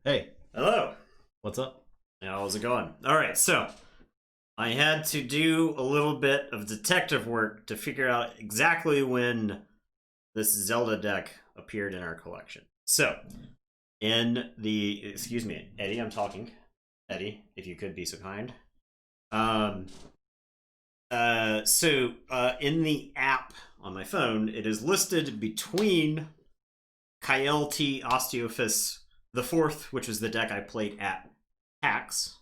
Hey, Hello. what's up? How's it going? All right, so I had to do a little bit of detective work to figure out exactly when this Zelda deck appeared in our collection. So, excuse me, Eddie, I'm talking. Eddie, if you could be so kind. Um, in the app on my phone, it is listed between Keyforge Osteophis the Fourth, which was the deck I played at PAX,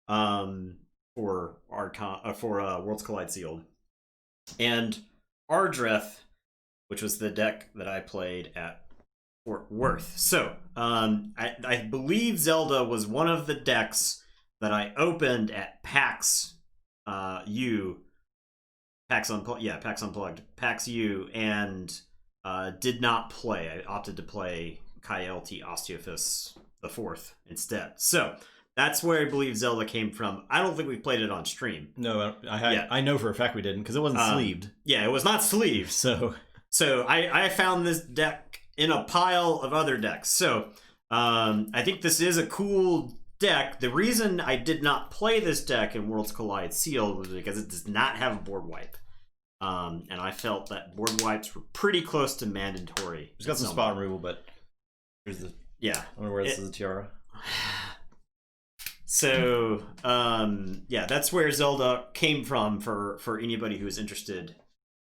for Worlds Collide Sealed, and Ardreth, which was the deck that I played at Fort Worth. So, I believe Zelda was one of the decks that I opened at PAX PAX Unplugged, PAX U, and did not play. I opted to play Keyforge Osteophis the Fourth instead. So that's where I believe Zelda came from. I don't think we played it on stream. No, I know for a fact we didn't because it wasn't sleeved. Yeah, it was not sleeved. So I found this deck in a pile of other decks. So I think this is a cool deck. The reason I did not play this deck in Worlds Collide Sealed was because it does not have a board wipe. And I felt that board wipes were pretty close to mandatory. It's got some spot removal, but here's the I don't know where this is a tiara. So that's where Zelda came from for anybody who is interested.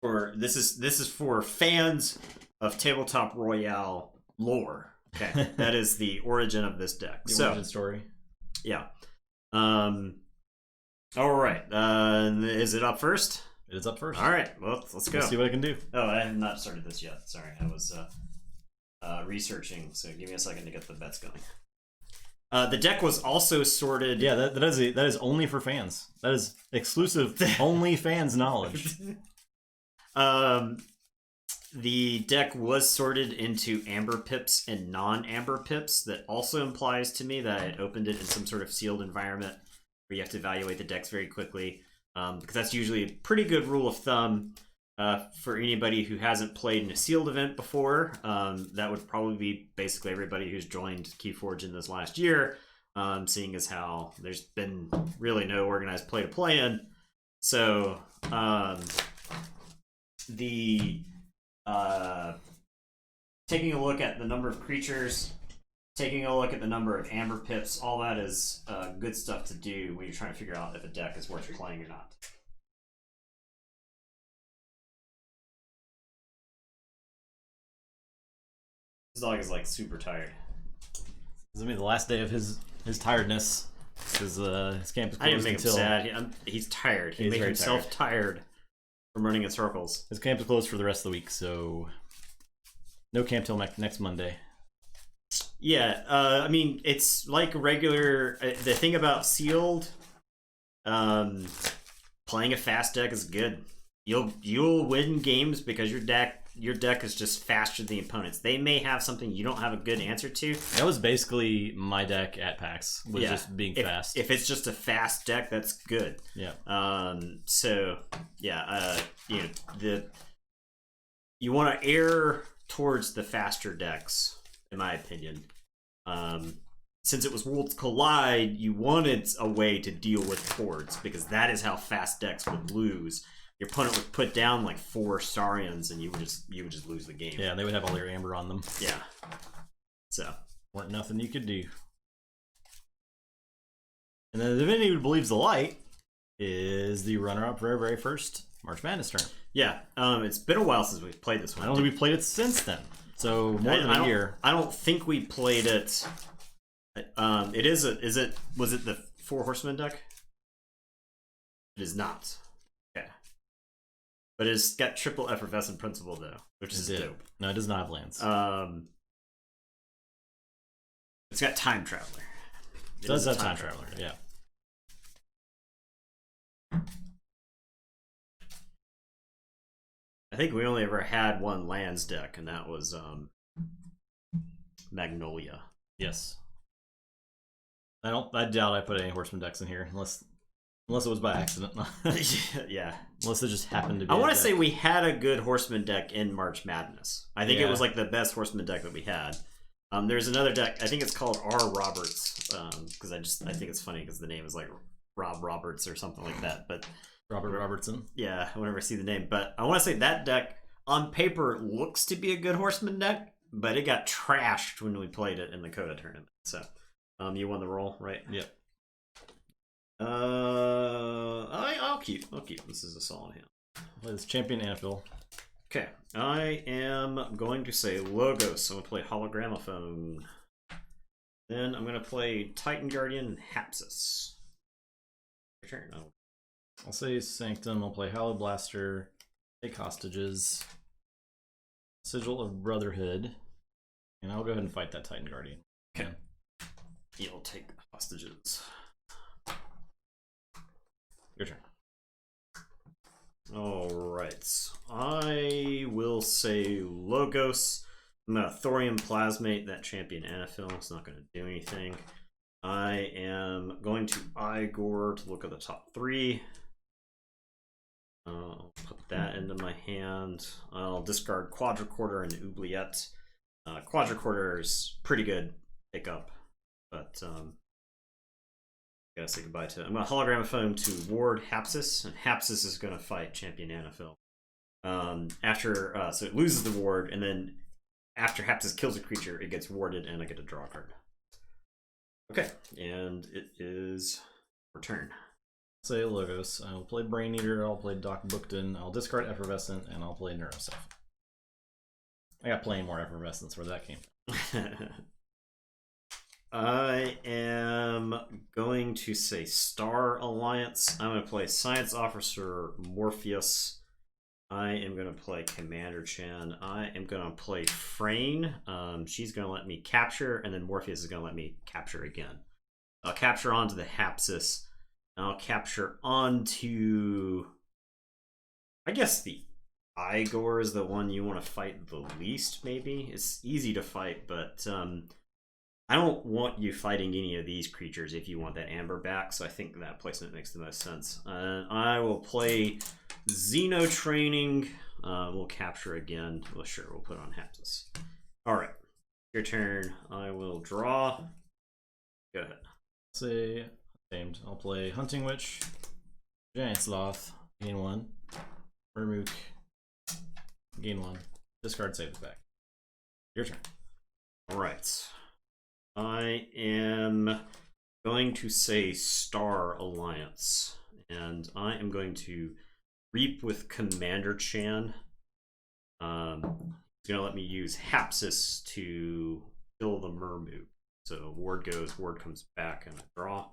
This is for fans of Tabletop Royale lore. Okay, that is the origin of this deck. The origin story. Yeah. All right. Is it up first? It is up first. All right. Well, let's go. Let's see what I can do. Oh, I have not started this yet. Sorry, I was researching. So give me a second to get the bets going. The deck was also sorted. Yeah, that is only for fans. That is exclusive, only fans knowledge. The deck was sorted into amber pips and non-amber pips. That also implies to me that I opened it in some sort of sealed environment where you have to evaluate the decks very quickly. Because that's usually a pretty good rule of thumb for anybody who hasn't played in a sealed event before. That would probably be basically everybody who's joined Keyforge in this last year, seeing as how there's been really no organized play to play in. So taking a look at the number of creatures, taking a look at the number of amber pips, all that is good stuff to do when you're trying to figure out if a deck is worth playing or not. This dog is like super tired. This is gonna be the last day of his tiredness because his camp is closed. I didn't make him sad. He's tired. He made himself tired from running in circles. His camp is closed for the rest of the week, so no camp till next Monday. Yeah, I mean, it's like regular. The thing about sealed, playing a fast deck is good. You'll win games because your deck is just faster than the opponents. They may have something you don't have a good answer to. That was basically my deck at PAX. Just being fast. If it's just a fast deck, that's good. Yeah. You want to err towards the faster decks, in my opinion. Since it was Worlds Collide, you wanted a way to deal with boards because that is how fast decks would lose. Your opponent would put down like 4 Saurians and you would just lose the game. Yeah, they would have all their amber on them. Yeah. So weren't nothing you could do. And then the divinity who believes the light is the runner-up for our very first March Madness tournament. Yeah, it's been a while since we've played this one. I don't think we've played it since then. So more than a year. I don't think we played it. Was it the 4 Horsemen deck? It is not. Okay. But it's got triple effervescent principle though, which is dope. No, it does not have lands. It's got Time Traveler. It does have Time Traveler, yeah. I think we only ever had one lands deck, and that was Magnolia. Yes. I doubt I put any Horseman decks in here, unless it was by accident. Yeah. Unless it just happened to be. I want to say we had a good Horseman deck in March Madness. I think it was like the best Horseman deck that we had. There's another deck. I think it's called R. Roberts, because I think it's funny because the name is like Rob Roberts or something like that. But Robert Robertson. yeah, whenever I see the name. But I want to say that deck on paper looks to be a good Horseman deck, but it got trashed when we played it in the Coda tournament. So, you won the roll, right? Yep. I'll keep. This is a solid hand. Play this Champion Anvil. Okay, I am going to say Logos. I'm going to play Hologramophone. Then I'm going to play Titan Guardian and Hapsis. Your turn. Oh. I'll say Sanctum. I'll play Hollow Blaster. Take Hostages. Sigil of Brotherhood. And I'll go ahead and fight that Titan Guardian. Okay. You'll take Hostages. Your turn. Alright. I will say Logos. I'm going to Thorium Plasmate that Champion Anaphil. It's not going to do anything. I am going to Igor to look at the top 3. I'll put that into my hand. I'll discard Quadricorder and Oubliette. Quadricorder is pretty good pickup, but gotta say goodbye to it. I'm going to Hologramophone to ward Hapsis, and Hapsis is going to fight Champion Anaphil. So it loses the ward, and then after Hapsis kills a creature, it gets warded, and I get to draw a card. Okay, and it is return. Say Logos. I'll play Brain Eater, I'll play Doc Bookton, I'll discard Effervescent, and I'll play Neuroceph. I got plenty more Effervescence where that came from. I am going to say Star Alliance. I'm going to play Science Officer Morpheus. I am going to play Commander Chan. I am going to play Frayne. She's going to let me capture, and then Morpheus is going to let me capture again. I'll capture onto the Hapsis. I'll capture onto, I guess the Igor is the one you want to fight the least, maybe. It's easy to fight, but I don't want you fighting any of these creatures if you want that Amber back, so I think that placement makes the most sense. I will play Xeno Training. We'll capture again. Well, sure, we'll put on Hapsis. Alright, your turn. I will draw. Go ahead. Say named. I'll play Hunting Witch, Giant Sloth, gain 1, Murmook, gain 1, discard, save it back. Your turn. Alright. I am going to say Star Alliance, and I am going to Reap with Commander Chan. He's going to let me use Hapsis to kill the Murmook. So ward goes, ward comes back, and I draw.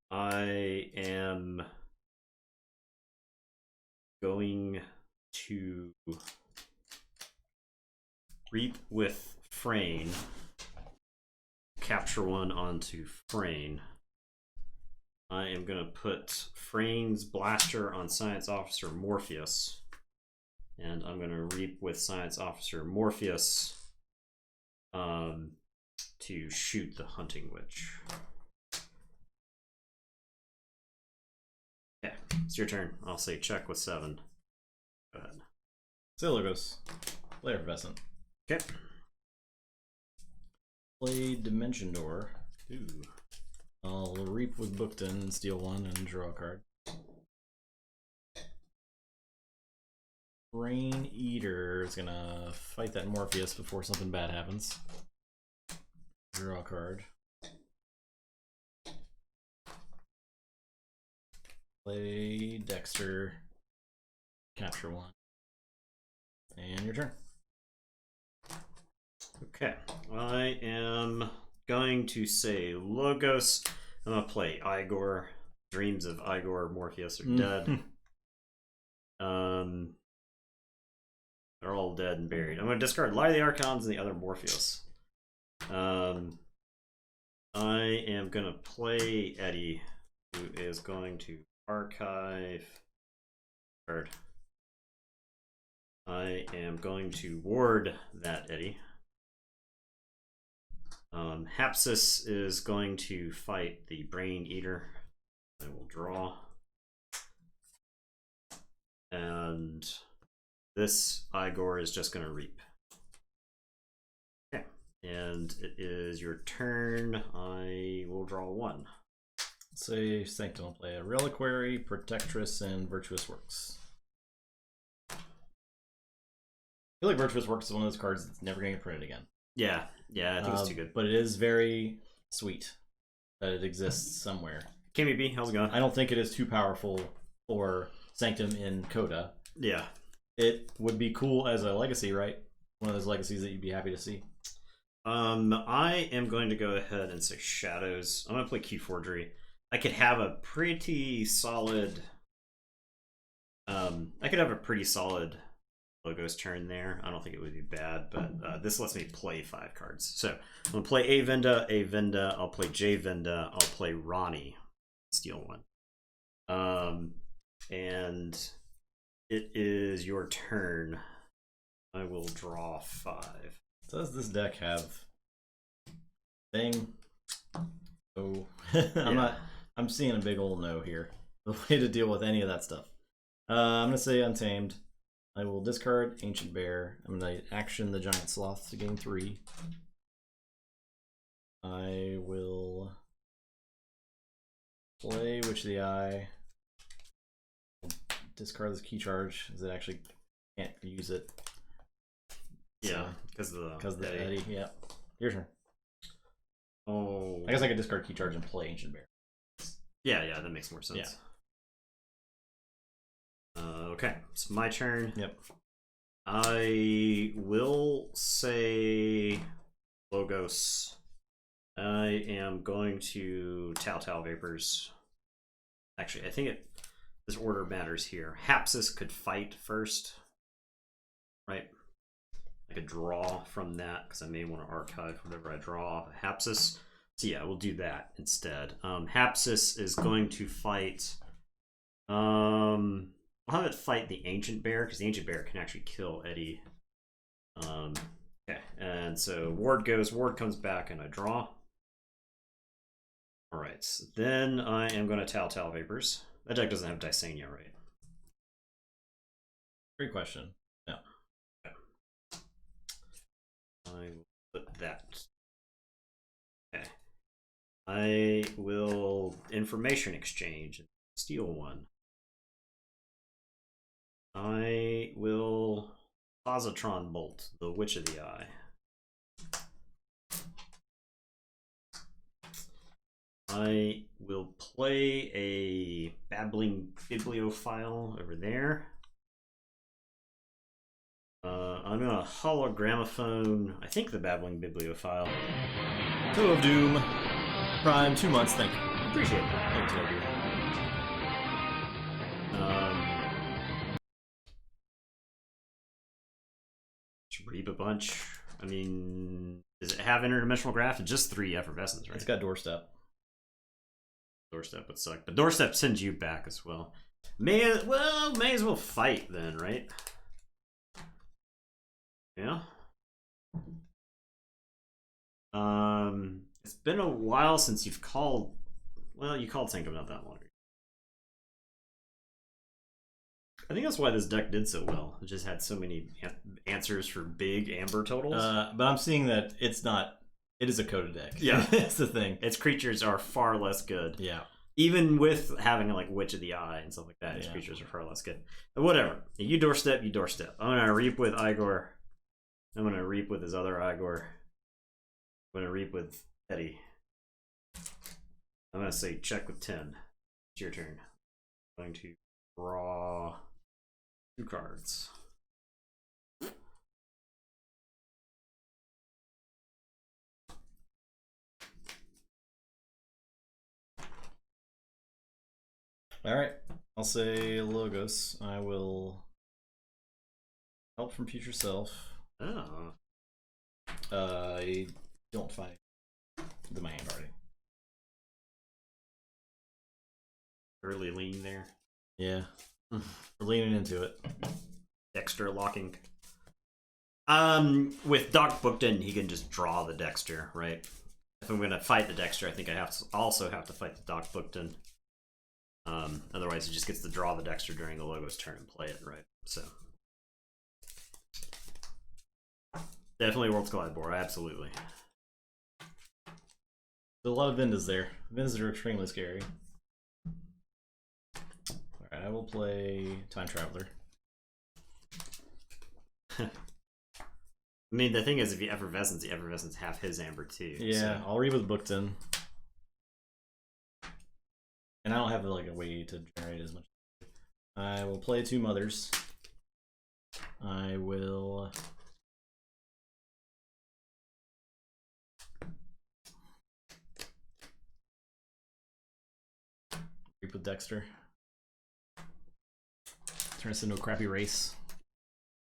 I am going to Reap with Frayne, capture 1 onto Frayne. I am going to put Frayne's Blaster on Science Officer Morpheus, and I'm going to Reap with Science Officer Morpheus to shoot the Hunting Witch. Okay, it's your turn. I'll say check with 7. Go ahead. Say Logos. Play Effervescent. Okay. Play Dimension Door. Ooh. I'll Reap with Bookton and steal 1 and draw a card. Brain Eater is gonna fight that Morpheus before something bad happens. Draw a card. Play Dexter. Capture 1. And your turn. Okay, I am going to say Logos. I'm going to play Igor. Dreams of Igor Morpheus are dead. They're all dead and buried. I'm going to discard Light of the Archons and the other Morpheus. I am going to play Eddie, who is going to archive card. I am going to ward that Eddie. Hapsis is going to fight the Brain Eater. I will draw. And this Igor is just going to Reap. And it is your turn. I will draw one. Say Sanctum. I'll play a Reliquary, Protectress, and Virtuous Works. I feel like Virtuous Works is one of those cards that's never going to get printed again. Yeah, I think it's too good. But it is very sweet that it exists somewhere. KBB, how's it going? I don't think it is too powerful for Sanctum in Coda. Yeah. It would be cool as a legacy, right? One of those legacies that you'd be happy to see. I am going to go ahead and say Shadows. I'm going to play Keyforgery. I could have a pretty solid... Logos turn there. I don't think it would be bad, but this lets me play 5 cards. So I'm going to play A Venda, I'll play J Venda, I'll play Ronnie, steal one. And it is your turn. I will draw 5. Does this deck have thing? Oh, I'm seeing a big old no here. The way to deal with any of that stuff. I'm gonna say Untamed. I will discard Ancient Bear. I'm gonna action the Giant Sloth to gain 3. I will play Witch of the Eye. Discard this key charge, as it actually can't use it. Yeah, because of the Eddie. Yeah. Your turn. Oh. I guess I could discard key charge and play Ancient Bear. Yeah, that makes more sense. Yeah. Okay, it's my turn. Yep. I will say Logos. I am going to Tau Vapors. Actually, I think this order matters here. Hapsis could fight first, right? I could draw from that because I may want to archive whatever I draw off of Hapsis. So yeah, we'll do that instead. Hapsis is going to fight. I'll have it fight the Ancient Bear because the Ancient Bear can actually kill Eddie. Okay, and so Ward goes. Ward comes back, and I draw. All right, so then I am going to Tau Vapors. That deck doesn't have Dysania, right? Great question. No. Okay. I will put that. Okay. I will Information Exchange and steal one. I will Positron Bolt, the Witch of the Eye. I will play a Babbling Bibliophile over there. I'm gonna Hologramophone, I think, the Babbling Bibliophile. Toe of Doom. Prime, 2 months, thank you. Appreciate that. Thank you, Toe of Doom. Reap a bunch. I mean, does it have interdimensional graft? It's just 3 effervescence, right? It's got Doorstep. Doorstep would suck, but Doorstep sends you back as well. May as well fight then, right? Yeah. It's been a while since you've called. Well, you called Sanctum not that long ago. I think that's why this deck did so well. It just had so many answers for big amber totals. But I'm seeing that it's not. It is a Coda deck. Yeah, that's the thing. Its creatures are far less good. Yeah. Even with having like Witch of the Eye and stuff like that, its creatures are far less good. But whatever. You doorstep, you doorstep. I'm gonna reap with Igor. I'm gonna reap with his other Igor. I'm gonna reap with Eddie. I'm gonna say check with 10. It's your turn. I'm going to draw 2 cards. Alright. I'll say Logos. I will help from future self. Oh. I don't fight with my hand already. Early lean there. Yeah. We're leaning into it. Dexter locking. With Doc Bookton, he can just draw the Dexter, right? If I'm gonna fight the Dexter, I think I also have to fight the Doc Bookton. Otherwise, he just gets to draw the Dexter during the Logos turn and play it, right? So, Definitely Worlds Collide board, absolutely. There's a lot of Vindas there. Vindas are extremely scary. Alright, I will play Time Traveler. I mean, the thing is, if you Effervescence, the Effervescence have his Amber too. Yeah, so. I'll read with Bookton. And I don't have like a way to generate as much. I will play 2 Mothers. I will reap with Dexter. Turn this into a crappy race.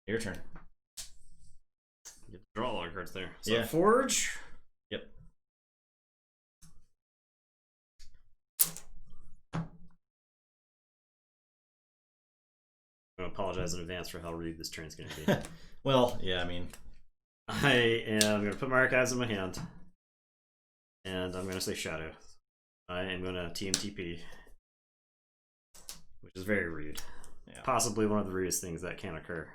Your turn. Get to draw a lot of cards there. So Yeah. Forge. Yep. I apologize in advance for how rude this turn's going to be. Well, yeah, I mean, I am going to put my archives in my hand, and I'm going to say Shadow. I am going to TMTP, which is very rude. yeah. Possibly one of the rudest things that can occur.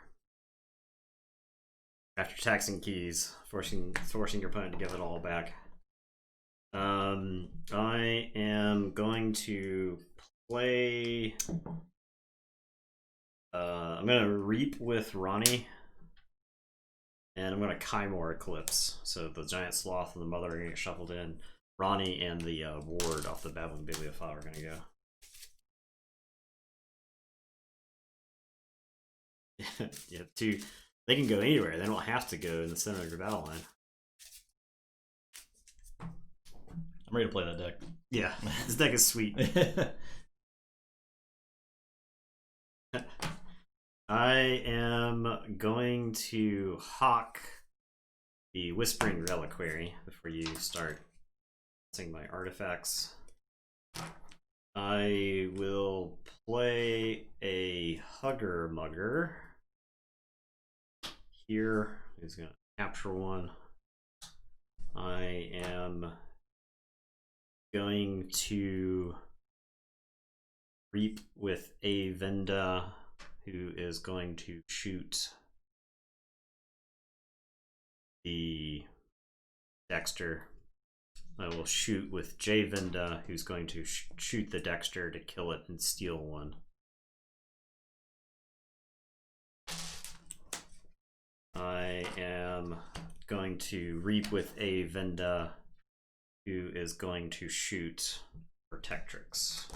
After taxing keys, forcing your opponent to give it all back. I am going to play. I'm gonna Reap with Ronnie, and I'm gonna Kymor Eclipse. So the Giant Sloth and the Mother are gonna get shuffled in. Ronnie and the Ward off the Babbling Bibliophile are gonna go. Yeah, two. They can go anywhere. They don't have to go in the center of your battle line. I'm ready to play that deck. Yeah, this deck is sweet. I am going to hawk the Whispering Reliquary before you start seeing my artifacts. I will play a Hugger Mugger here. Who's going to capture one? I am going to Reap with a Venda, who is going to shoot the Dexter. I will shoot with J Venda, who's going to shoot the Dexter to kill it and steal one. I am going to Reap with a Venda, who is going to shoot Protectrix.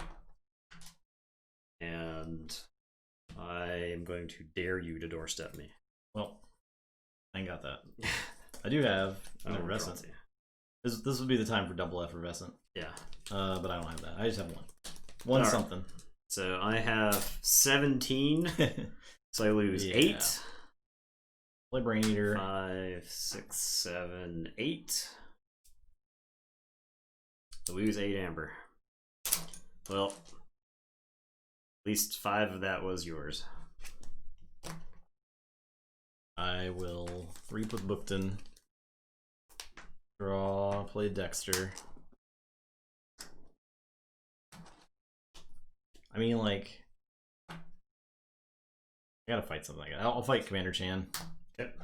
And I am going to dare you to doorstep me. Well, I ain't got that. I do have an Effervescent. This would be the time for double Effervescent. Yeah. But I don't have that. I just have one. One All something. Right. So I have 17. So I lose 8. Play Brain Eater. 5, 6, 7, 8. I lose 8 Amber. Well, at least 5 of that was yours. I will Reap with Bookton. Draw, play Dexter. I mean, like, I gotta fight something like that. I'll fight Commander Chan. Yep.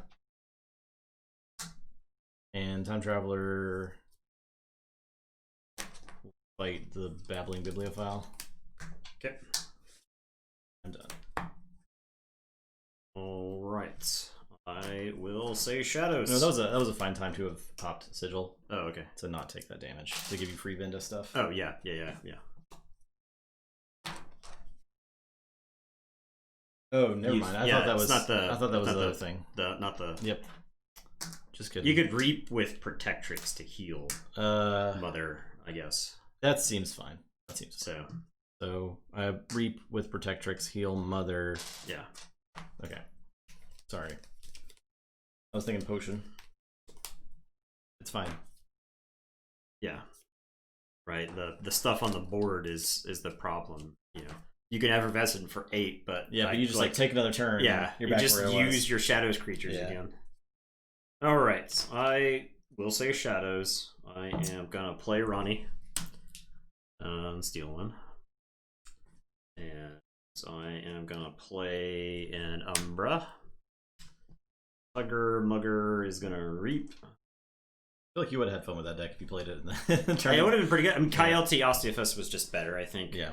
And Time Traveler will fight the Babbling Bibliophile. Okay. I'm done. All right. I will say Shadows. No, that was a fine time to have popped Sigil. Oh, okay. To not take that damage. To give you free Vinda stuff. Oh, yeah. Oh, never mind. I thought that was not the. I thought that was the other thing. Not the. Yep. Just kidding. You could Reap with Protectrix to heal Mother, I guess. That seems fine. That seems so. So I Reap with Protectrix, heal Mother. Yeah. Okay. Sorry. I was thinking Potion. It's fine. Yeah. Right. The stuff on the board is the problem. You know, you can Effervescent for 8, but yeah, but you just like take another turn. Yeah, you're you back just where use your Shadows creatures again. All right, I will say Shadows. I am gonna play Ronnie. Steal one, and so I am gonna play an Umbra. Hugger Mugger is gonna reap. I feel like you would have had fun with that deck if you played it in the It would tournament. have been pretty good. I mean, Coyote Osteophus was just better, I think. Yeah.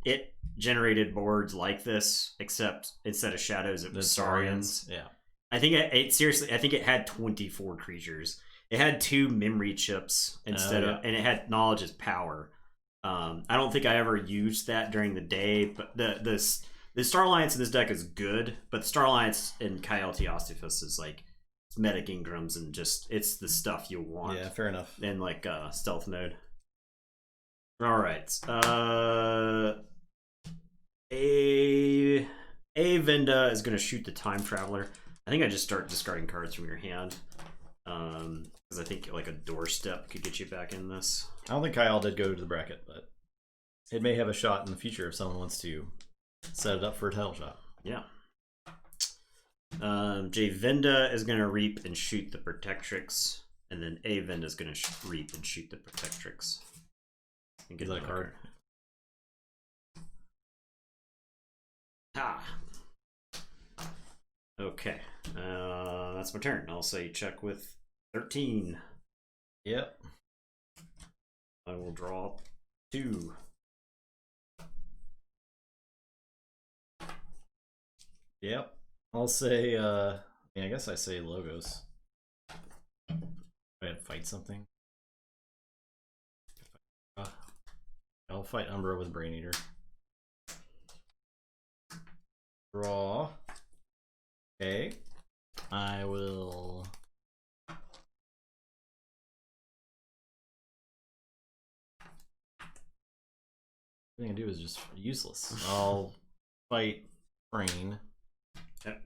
It generated boards like this, except instead of shadows, it was Saurians. Yeah. I think it seriously. I think it had 24 creatures. It had 2 memory chips instead of, and it had knowledge as power. I don't think I ever used that during the day, but the Star Alliance in this deck is good, but the Star Alliance in Coyote Osteophus is like meta Ingrams and just it's the stuff you want. Yeah, fair enough. In like stealth mode. All right. A Venda is going to shoot the Time Traveler. I think I just start discarding cards from your hand. Because I think like a doorstep could get you back in this. I don't think Kyle did go to the bracket, but it may have a shot in the future if someone wants to set it up for a title shot. Yeah. J Venda is going to reap and shoot the Protectrix, and then A Venda is going to reap and shoot the Protectrix. Is that a card? Ah. Okay. That's my turn. I'll say check with 13. Yep. I will draw 2. Yep. I'll say, I guess I say logos. I had to fight something. I'll fight Umbra with Brain Eater. Draw. Okay. I will... What I can do is just useless. I'll fight Brain. Yep.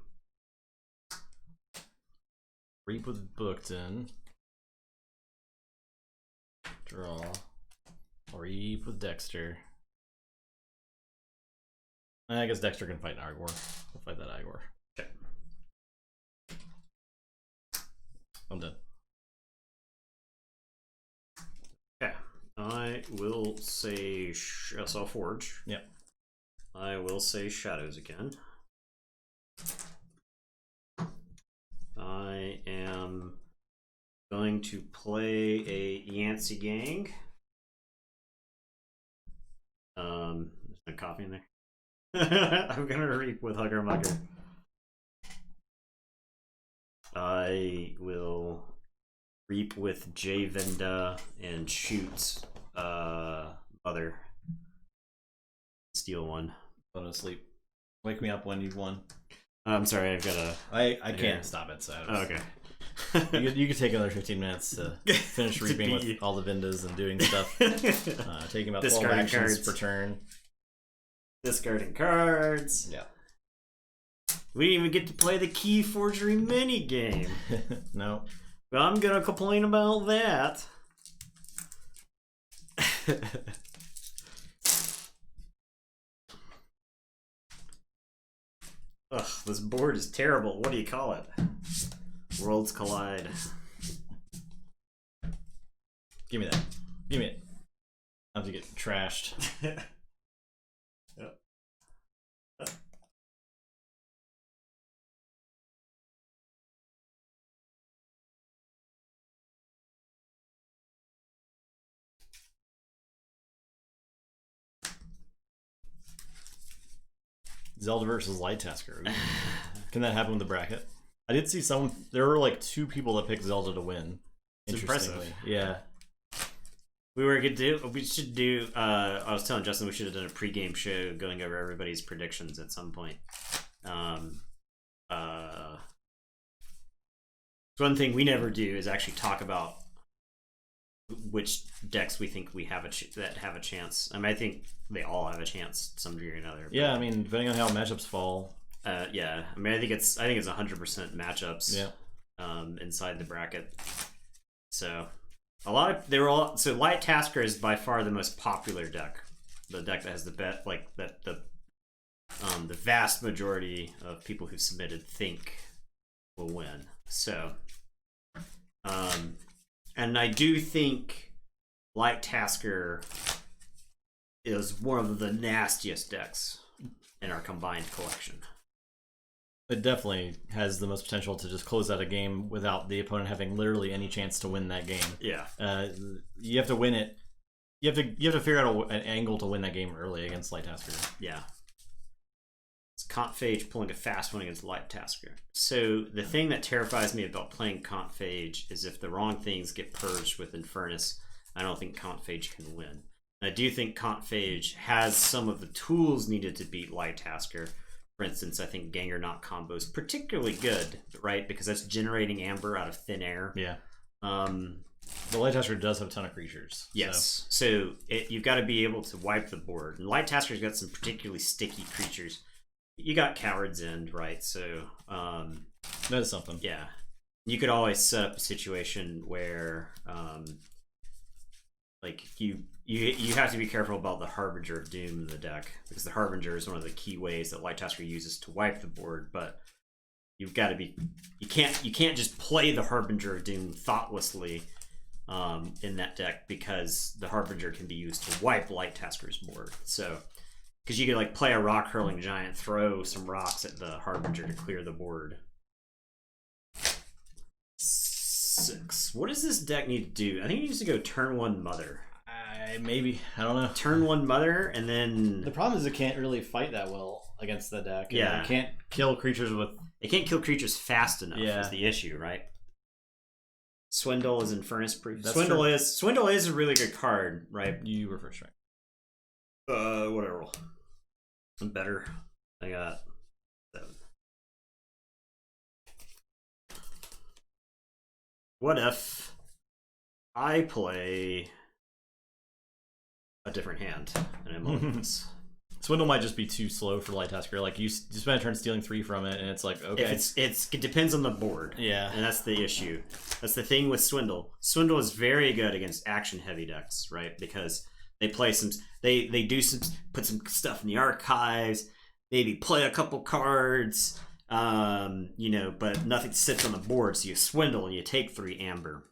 Reap with Bookton. Draw. Reap with Dexter. I guess Dexter can fight Igor. I'll fight that Igor. Okay. I'm done. Okay. I will say SL Forge. Yep. I will say Shadows again. I am going to play a Yancey Gang. There's no coffee in there. I'm gonna reap with Hugger Mugger. I will reap with J Venda and shoot Mother. Steal 1. Go to sleep. Wake me up when you've won. I'm sorry, I've got a... I can't stop it, so... okay. you could take another 15 minutes to finish reaping with all the Vendas and doing stuff. Taking about 12 Discarding actions cards. per turn. Discarding cards. Yeah. We didn't even get to play the Keyforgery minigame. No. But I'm gonna complain about that. Ugh, this board is terrible. What do you call it? Worlds collide. Give me that. Give me it. I have to get trashed. Yep. Zelda versus Light Tasker. Can that happen with the bracket? I did see some. There were like 2 people that picked Zelda to win. It's Interestingly. impressive. Yeah. We should do. I was telling Justin we should have done a pregame show going over everybody's predictions at some point. One thing we never do is actually talk about which decks we think we have that have a chance. I mean, I think they all have a chance to some degree or another. But, Yeah, I mean, depending on how matchups fall. yeah. I mean, I think it's 100% matchups. Yeah. Inside the bracket. So so Light Tasker is by far the most popular deck. The deck that has the bet the vast majority of people who submitted think will win. So and I do think Light Tasker is one of the nastiest decks in our combined collection. It definitely has the most potential to just close out a game without the opponent having literally any chance to win that game. Yeah. You have to win it. You have to figure out an angle to win that game early against Light Tasker. Yeah. It's Comp Phage pulling a fast one against Light Tasker. So the thing that terrifies me about playing Comp Phage is if the wrong things get purged with Infernus, I don't think Comp Phage can win. And I do think Comp Phage has some of the tools needed to beat Light Tasker. For instance, I think Ganger Knot combo is particularly good, right? Because that's generating Amber out of thin air. Yeah. The Light Tasker does have a ton of creatures. Yes. So you've got to be able to wipe the board. And Light Tasker's got some particularly sticky creatures. You got Coward's End, right? So that is something. Yeah. You could always set up a situation where like you have to be careful about the Harbinger of Doom in the deck, because the Harbinger is one of the key ways that Light Tasker uses to wipe the board, but you've got to be you can't just play the Harbinger of Doom thoughtlessly in that deck, because the Harbinger can be used to wipe Light Tasker's board. So because you could like play a rock hurling giant, throw some rocks at the Harbinger to clear the board. 6. What does this deck need to do? I think it needs to go turn 1 Mother. Maybe. I don't know. Turn 1 Mother, and then... The problem is it can't really fight that well against the deck. Yeah. It can't kill creatures with... It can't kill creatures fast enough, Yeah. is the issue, right? Swindle is Infernus proof. That's Swindle true. Swindle is a really good card, right? You were first, right? Whatever. I'm better. I got 7. What if I play a different hand and I'm on this? Swindle might just be too slow for Light Tasker. Like you spend a turn stealing 3 from it, and it's like, okay. If it depends on the board. Yeah. And that's the issue. That's the thing with Swindle. Swindle is very good against action heavy decks, right? Because they play some, they do some, put some stuff in the archives, maybe play a couple cards, but nothing sits on the board, so you swindle and you take 3 amber.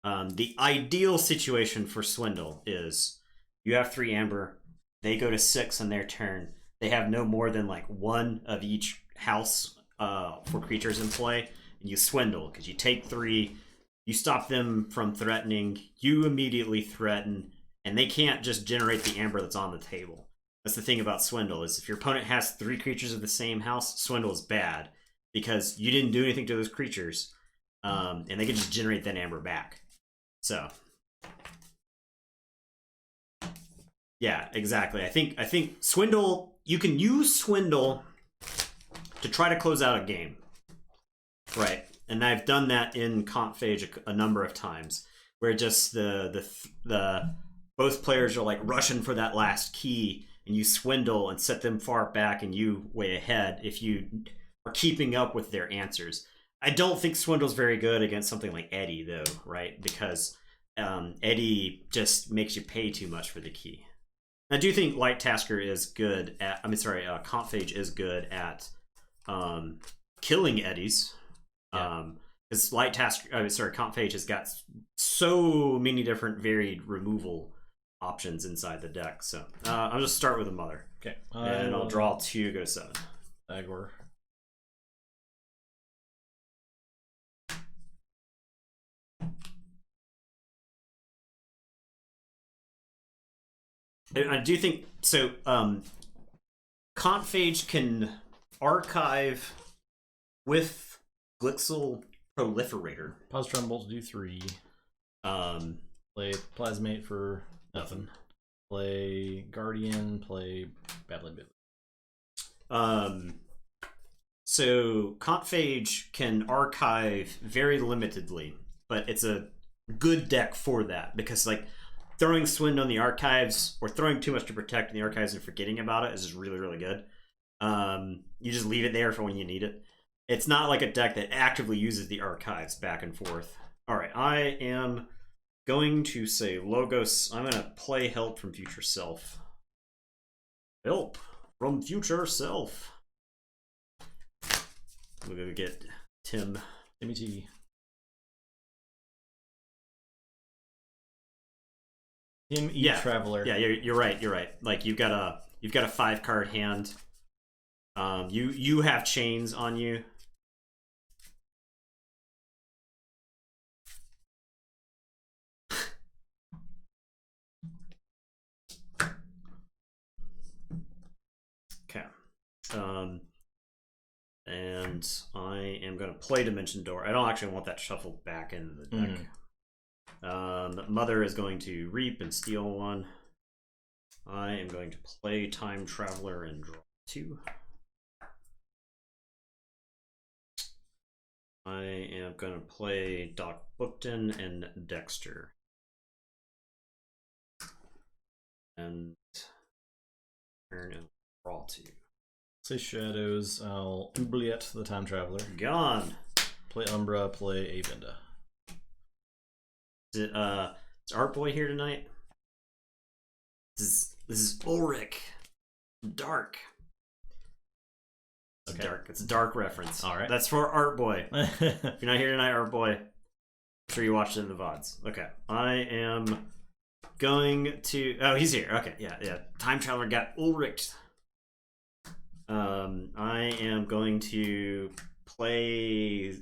The ideal situation for Swindle is you have 3 amber, they go to 6 on their turn, they have no more than like 1 of each house for creatures in play, and you swindle because you take 3, you stop them from threatening, you immediately threaten, and they can't just generate the amber that's on the table. That's the thing about Swindle, is if your opponent has 3 creatures of the same house, Swindle is bad because you didn't do anything to those creatures, and they can just generate that amber back. So yeah, exactly. I think Swindle, you can use Swindle to try to close out a game, right? And I've done that in Comp Phage a number of times, where just the both players are like rushing for that last key, and you swindle and set them far back, and you way ahead if you are keeping up with their answers. I don't think Swindle's very good against something like Eddie, though, right? Because Eddie just makes you pay too much for the key. I do think Light Tasker is good at, Comp Phage is good at killing Eddies. Because Comp Phage has got so many different varied removal options inside the deck. So I'll just start with a Mother. Okay. And I'll draw 2, go 7. Agor. I do think so. Comp Phage can archive with Glixel Proliferator. Positron Bolt do 3. Play Plasmate for nothing. Play Guardian. Play Badly Bidley. So Comp Phage can archive very limitedly, but it's a good deck for that, because like throwing Swind on the archives or throwing too much to protect in the archives and forgetting about it is just really, really good. You just leave it there for when you need it. It's not like a deck that actively uses the archives back and forth. All right, I am going to say Logos. I'm going to play Help from Future Self. Help from Future Self. We're going to get Timmy T. Tim E. Traveler. Yeah, you're right. You're right. Like you've got a 5-card hand. You have chains on you. Okay. And I am going to play Dimension Door. I don't actually want that shuffled back into the deck. Mother is going to reap and steal one. I am going to play Time Traveler and draw 2. I am going to play Doc Bookton and Dexter. And turn and draw 2. Say Shadows. I'll Oubliette the Time Traveler. Gone. Play Umbra, play Avinda. Is Art Boy here tonight? This is Ulrich. Dark. It's Okay. dark. It's a dark reference. All right. That's for Art Boy. If you're not here tonight, Art Boy, I'm sure you watched it in the VODs. Okay. I am going to... Oh, he's here. Okay, yeah. Time Traveler got Ulrich. I am going to play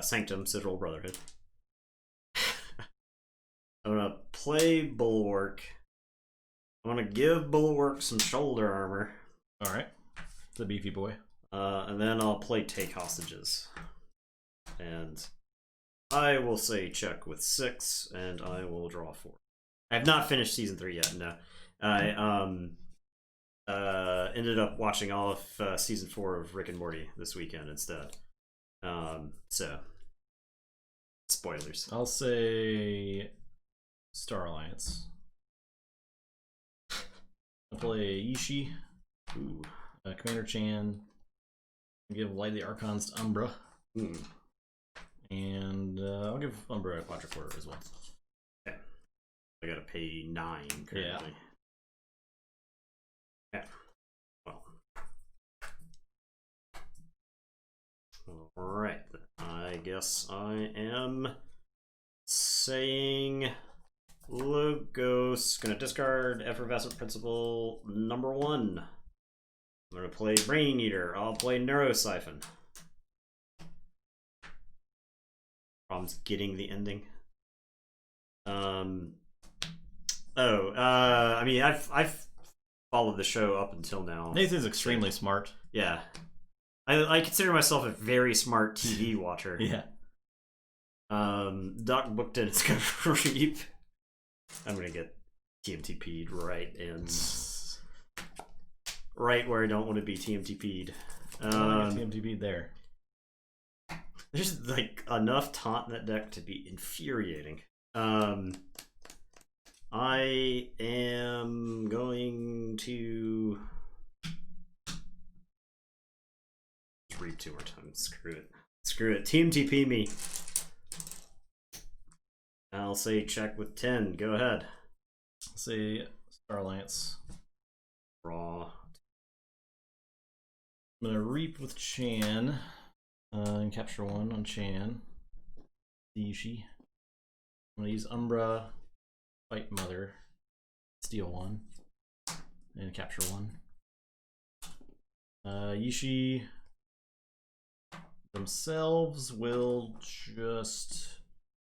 Sanctum, Sigil Brotherhood. I'm going to play Bulwark. I'm going to give Bulwark some shoulder armor. Alright. It's a beefy boy. And then I'll play Take Hostages. And I will say check with 6, and I will draw 4. I have not finished Season 3 yet, no. I ended up watching all of Season 4 of Rick and Morty this weekend instead. So, spoilers. I'll say Star Alliance. I'll play Yishi. Ooh. Commander Chan. Give Light of the Archons to Umbra. Ooh. And I'll give Umbra a Quadricorder as well. Okay. I gotta pay 9 currently. Yeah. Okay. Well. Alright. I guess I am saying Logos. Gonna discard Effervescent Principle number 1. I'm gonna play Brain Eater. I'll play Neurosiphon. Problems getting the ending. I mean, I've followed the show up until now. Nathan's extremely smart. Yeah. I consider myself a very smart TV watcher. Yeah. Doc Bookton is gonna reap. I'm gonna get TMTP'd right where I don't want to be TMTP'd. TMTP there. There's like enough taunt in that deck to be infuriating. I am going to reap 2 more times. Screw it. TMTP me. I'll say check with 10. Go ahead. I'll say Star Alliance. Raw. I'm gonna reap with Chan. And capture 1 on Chan. Yishi. I'm gonna use Umbra, fight Mother, steal 1, and capture 1. Yishi themselves will just...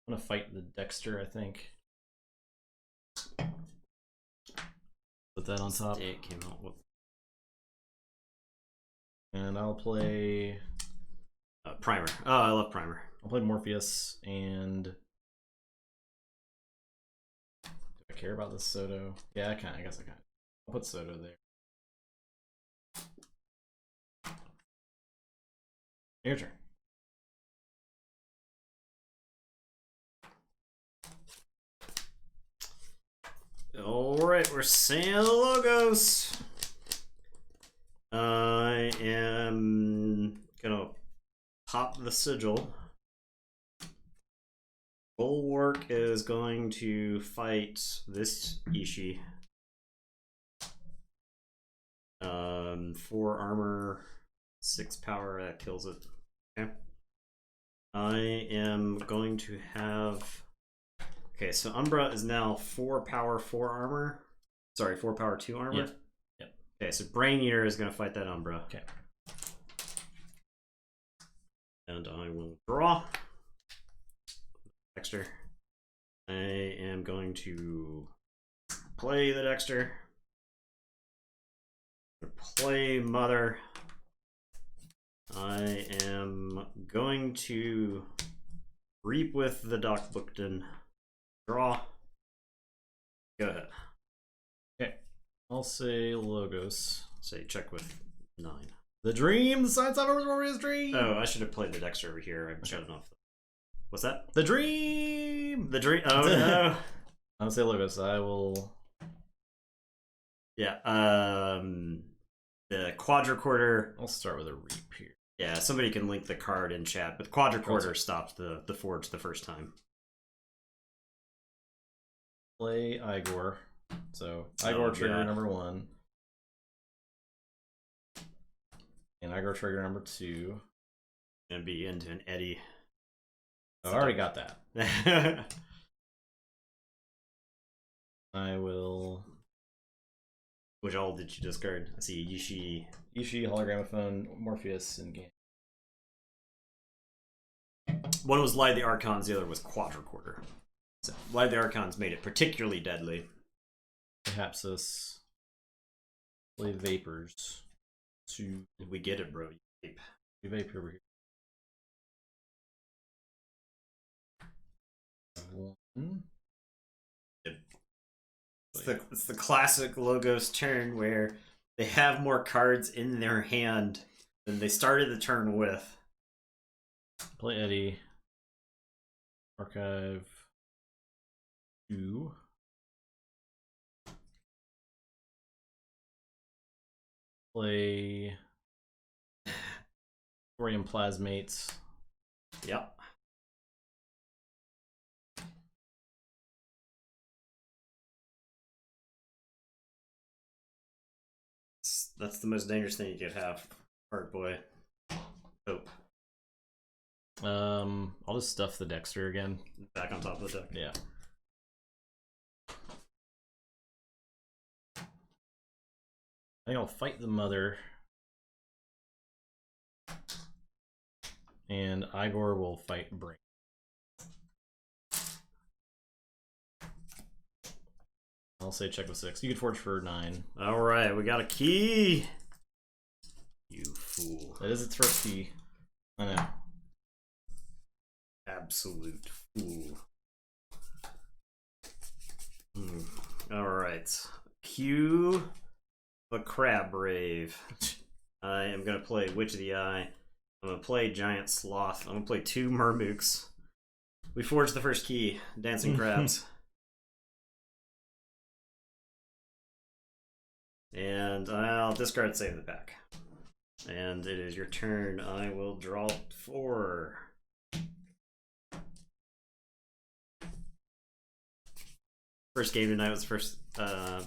I'm gonna fight the Dexter, I think. Put that on top. It came out with And I'll play... Primer. Oh, I love Primer. I'll play Morpheus, and... Do I care about this Soto? Yeah, I guess I can. I'll put Soto there. Your turn. Alright, we're saying the logos. I am gonna pop the sigil. Bulwark is going to fight this Ishii. 4 armor, 6 power, that kills it. Okay. I am going to have... Okay, so Umbra is now 4 power, 4 armor. Sorry, 4 power, 2 armor. Yep. Okay, so Brain Eater is going to fight that Umbra. Okay. And I will draw. Dexter. I am going to play the Dexter. Play Mother. I am going to reap with the Doc Bookton. Draw. Go ahead. Okay. I'll say Logos. Say check with 9. The dream, the science of Auroria's dream. Oh, I should have played the Dexter over here. I'm shutting off. What's that? The dream. The dream. Oh no. I'll say Logos. I will. Yeah. The quadricorder. I'll start with a reap here. Yeah, somebody can link the card in chat, but quadricorder stopped the forge the first time. Play Igor. So Igor trigger number 1. And Igor trigger number 2. And be into an Eddie. I already got that. I will. Which all did you discard? I see Ishi, Hologramophone, Morpheus, and Game. One was Light the Archons, the other was Quadricorder. So Light the Archons made it particularly deadly. Hapsis. Play Vapors. We get it, bro. Vapor over here. 1. It's the classic Logos turn where they have more cards in their hand than they started the turn with. Play Eddie. Archive 2. Play Thorium Plasmates. Yep. That's the most dangerous thing you could have, Heart Boy. Hope. I'll just stuff the Dexter again. Back on top of the deck. Yeah. I think I'll fight the Mother. And Igor will fight Brain. I'll say check with 6. You could forge for 9. Alright, we got a key! You fool. That is its first key. I know. Absolute fool. Alright. Cue the Crab Brave. I am going to play Witch of the Eye. I'm going to play Giant Sloth. I'm going to play 2 Mermooks. We forged the first key. Dancing Crabs. And I'll discard Save the Pack. And it is your turn. I will draw 4. First game tonight was the first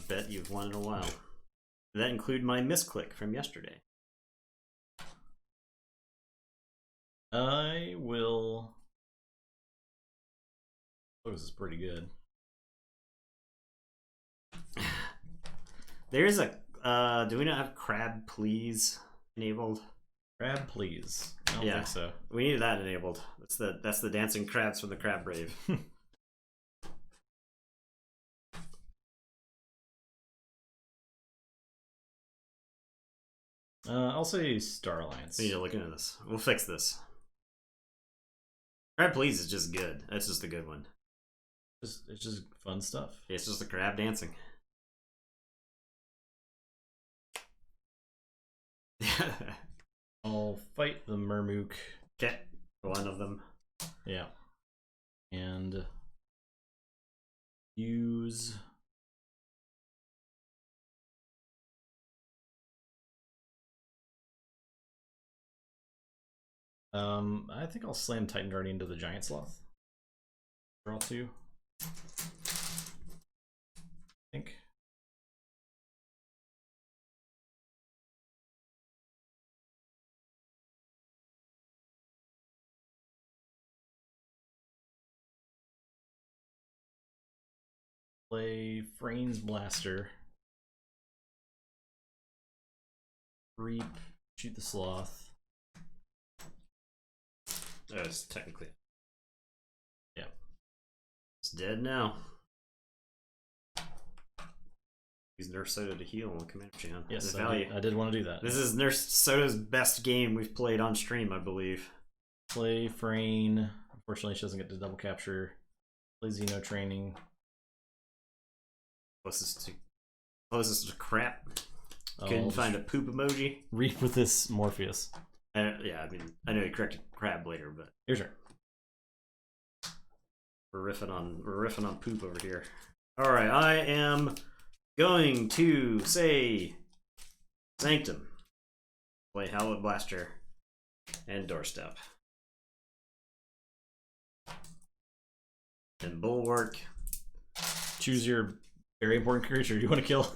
bet you've won in a while. Did that include my misclick from yesterday? I will. Oh, this is pretty good. There's a. Do we not have Crab Please enabled? Crab, please. I don't think so. We need that enabled. That's the dancing crabs from the Crab Brave. I'll say Star Alliance. We need to look into this. We'll fix this. Crab Please is just good. That's just a good one. It's just fun stuff. Yeah, it's just a crab dancing. I'll fight the Mermook. Okay, one of them. Yeah. And use I think I'll slam Titan Guardian to the Giant Sloth. Draw 2. I think. Play Frane's Blaster. Reap, shoot the sloth. Oh, it's technically. Yeah. It's dead now. Use Nurse Soda to heal on Commander Chan. Yes, value. I did want to do that. This is Nurse Soda's best game we've played on stream, I believe. Play Frayne. Unfortunately, she doesn't get to double capture. Play Xeno Training. Closest to crap. Couldn't find a poop emoji. Reap with this Morpheus. Yeah, I mean, I know you corrected crab later, but Here's her. we're riffing on poop over here. All right, I am going to say Sanctum. Play Hallowed Blaster and Doorstep. And Bulwark. Choose your very important creature you want to kill.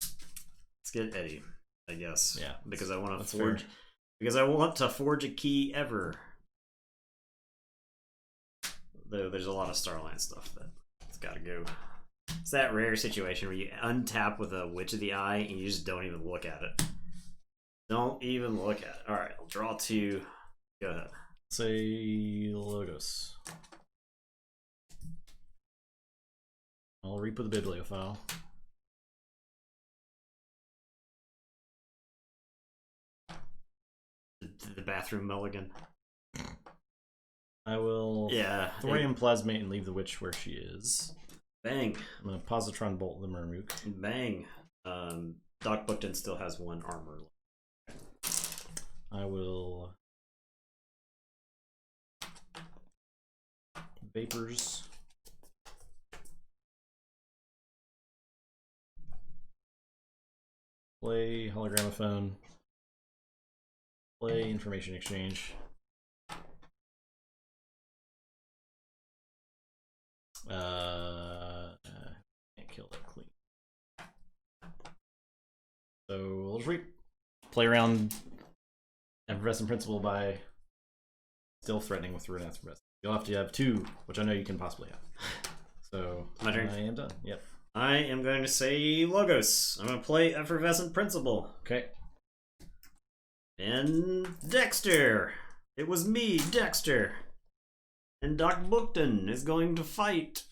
Let's get Eddie, I guess. Yeah, because I want to that's forge. fair. Because I want to forge a key ever. Though there's a lot of Starline stuff that's got to go. It's that rare situation where you untap with a Witch of the Eye and you just don't even look at it. Don't even look at it. All right, I'll draw 2. Go ahead. Say Logos. I'll reap with a Bibliophile. The bathroom mulligan. I will Thorium Plasmate and leave the Witch where she is. Bang. I'm going to Positron Bolt the Murmook. Bang. Doc Bookton still has 1 armor. I will Vapors. Play Hologramophone. Play Information Exchange. Can't kill that clean. So we'll just play around Effervescent Principle by still threatening with Ruin Effervescent. You'll have to have 2, which I know you can possibly have. So my turn. I am done. Yep. I am going to say Logos. I'm going to play Effervescent Principle. Okay. And Dexter. It was me, Dexter. And Doc Bookton is going to fight.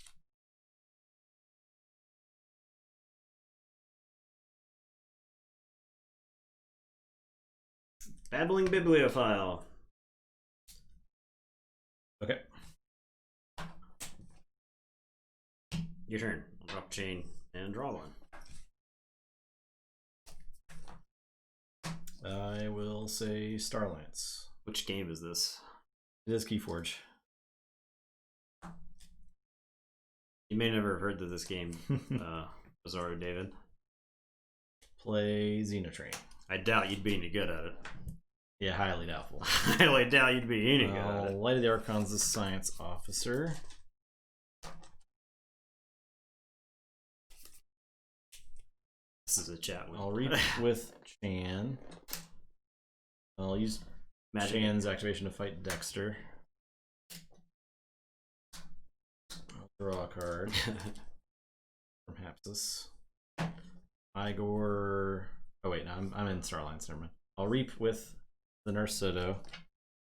Babbling Bibliophile. Okay. Your turn. I'll drop chain and draw 1. I will say Starlance. Which game is this? It is Keyforge. You may never have heard of this game, Bizarro David. Play Xenotrain. I doubt you'd be any good at it. Yeah, highly doubtful. I highly doubt you'd be any good at it. Light of the Archons, the Science Officer. This is a chat win. I'll read with Chan. I'll use Chan's activation to fight Dexter. I'll draw a card from Hapsis. Igor. Oh wait, no, I'm in Starlines. Never mind. I'll reap with the Nurse Soto.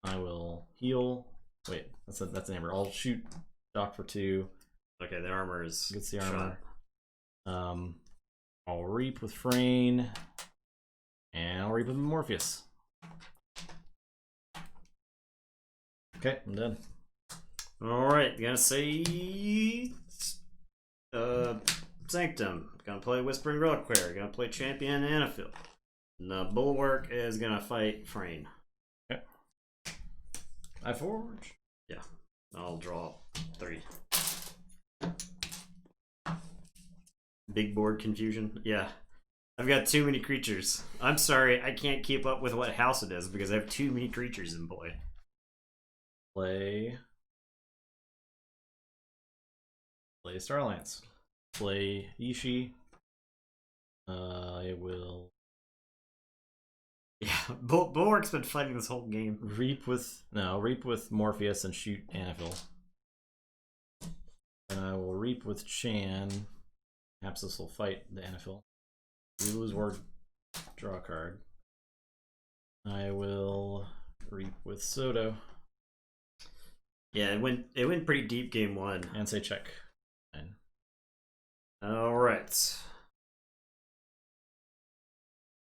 I will heal. Wait, that's an Amber. I'll shoot Doc for 2. Okay, the armor is gets the armor. Shot. I'll reap with Frayne, and I'll reap with Morpheus. Okay, I'm done. All right, gonna say Sanctum. Gonna play Whispering Reliquary. Gonna play Champion Anaphil. And the Bulwark is gonna fight Frayne. Okay. I forge. Yeah, I'll draw 3. Big board confusion. Yeah, I've got too many creatures. I'm sorry, I can't keep up with what house it is because I have too many creatures in play. Play Starlance. Play Ishii. I will. Yeah, Bulwark's been fighting this whole game. Reap with Morpheus and shoot Anaphil. And I will reap with Chan. Perhaps this will fight the Anaphil. We lose ward. draw a card. I will reap with Soto. Yeah, it went pretty deep game one. And say check. Fine. All right.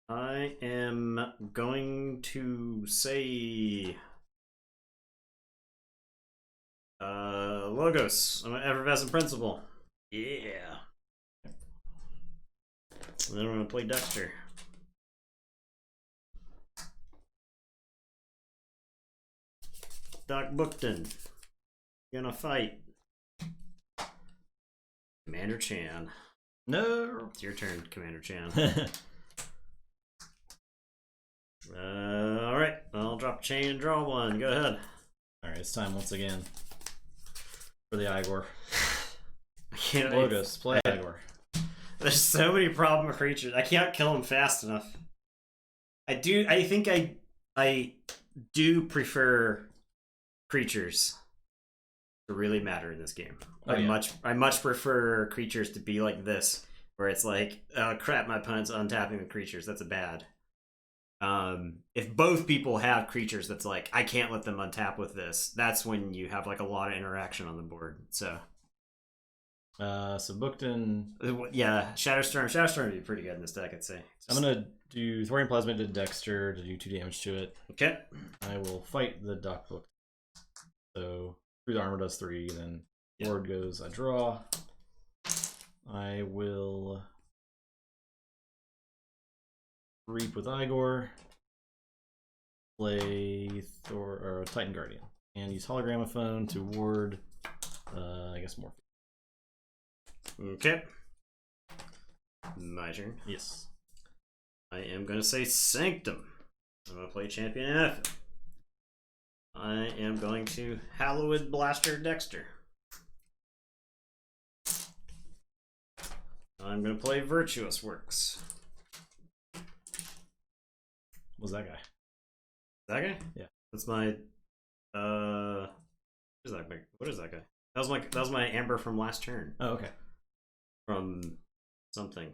I am going to say Logos. I'm an effervescent principle. Yeah. And then we're gonna play Dexter. Doc Bookton. Gonna fight. Commander Chan. No. It's your turn, Commander Chan. Alright, I'll drop a chain and draw one. Go ahead. Alright, it's time once again for the Igor. I can't. Logos, play Igor. There's so many problem creatures. I can't kill them fast enough. I think I do prefer creatures to really matter in this game. Oh, I much prefer creatures to be like this, where it's like, oh crap, my opponent's untapping the creatures. That's a bad. If both people have creatures that's like, I can't let them untap with this, that's when you have like a lot of interaction on the board. So Bookton. Yeah, Shatterstorm. Shatterstorm would be pretty good in this deck, I'd say. I'm gonna do Thorium Plasma to Dexter to do 2 damage to it. Okay. I will fight the Doc Book. So through the armor does 3, then board goes, I draw. I will reap with Igor. Play Titan Guardian. And use Hologramophone to ward I guess more. Okay. My turn. Yes. I am going to say Sanctum. I'm going to play Champion F. I am going to Hallowed Blaster Dexter. I'm going to play Virtuous Works. What's that guy? That guy? Yeah. That's my what is that guy? What is that guy? That was my Amber from last turn. Oh, okay. From something.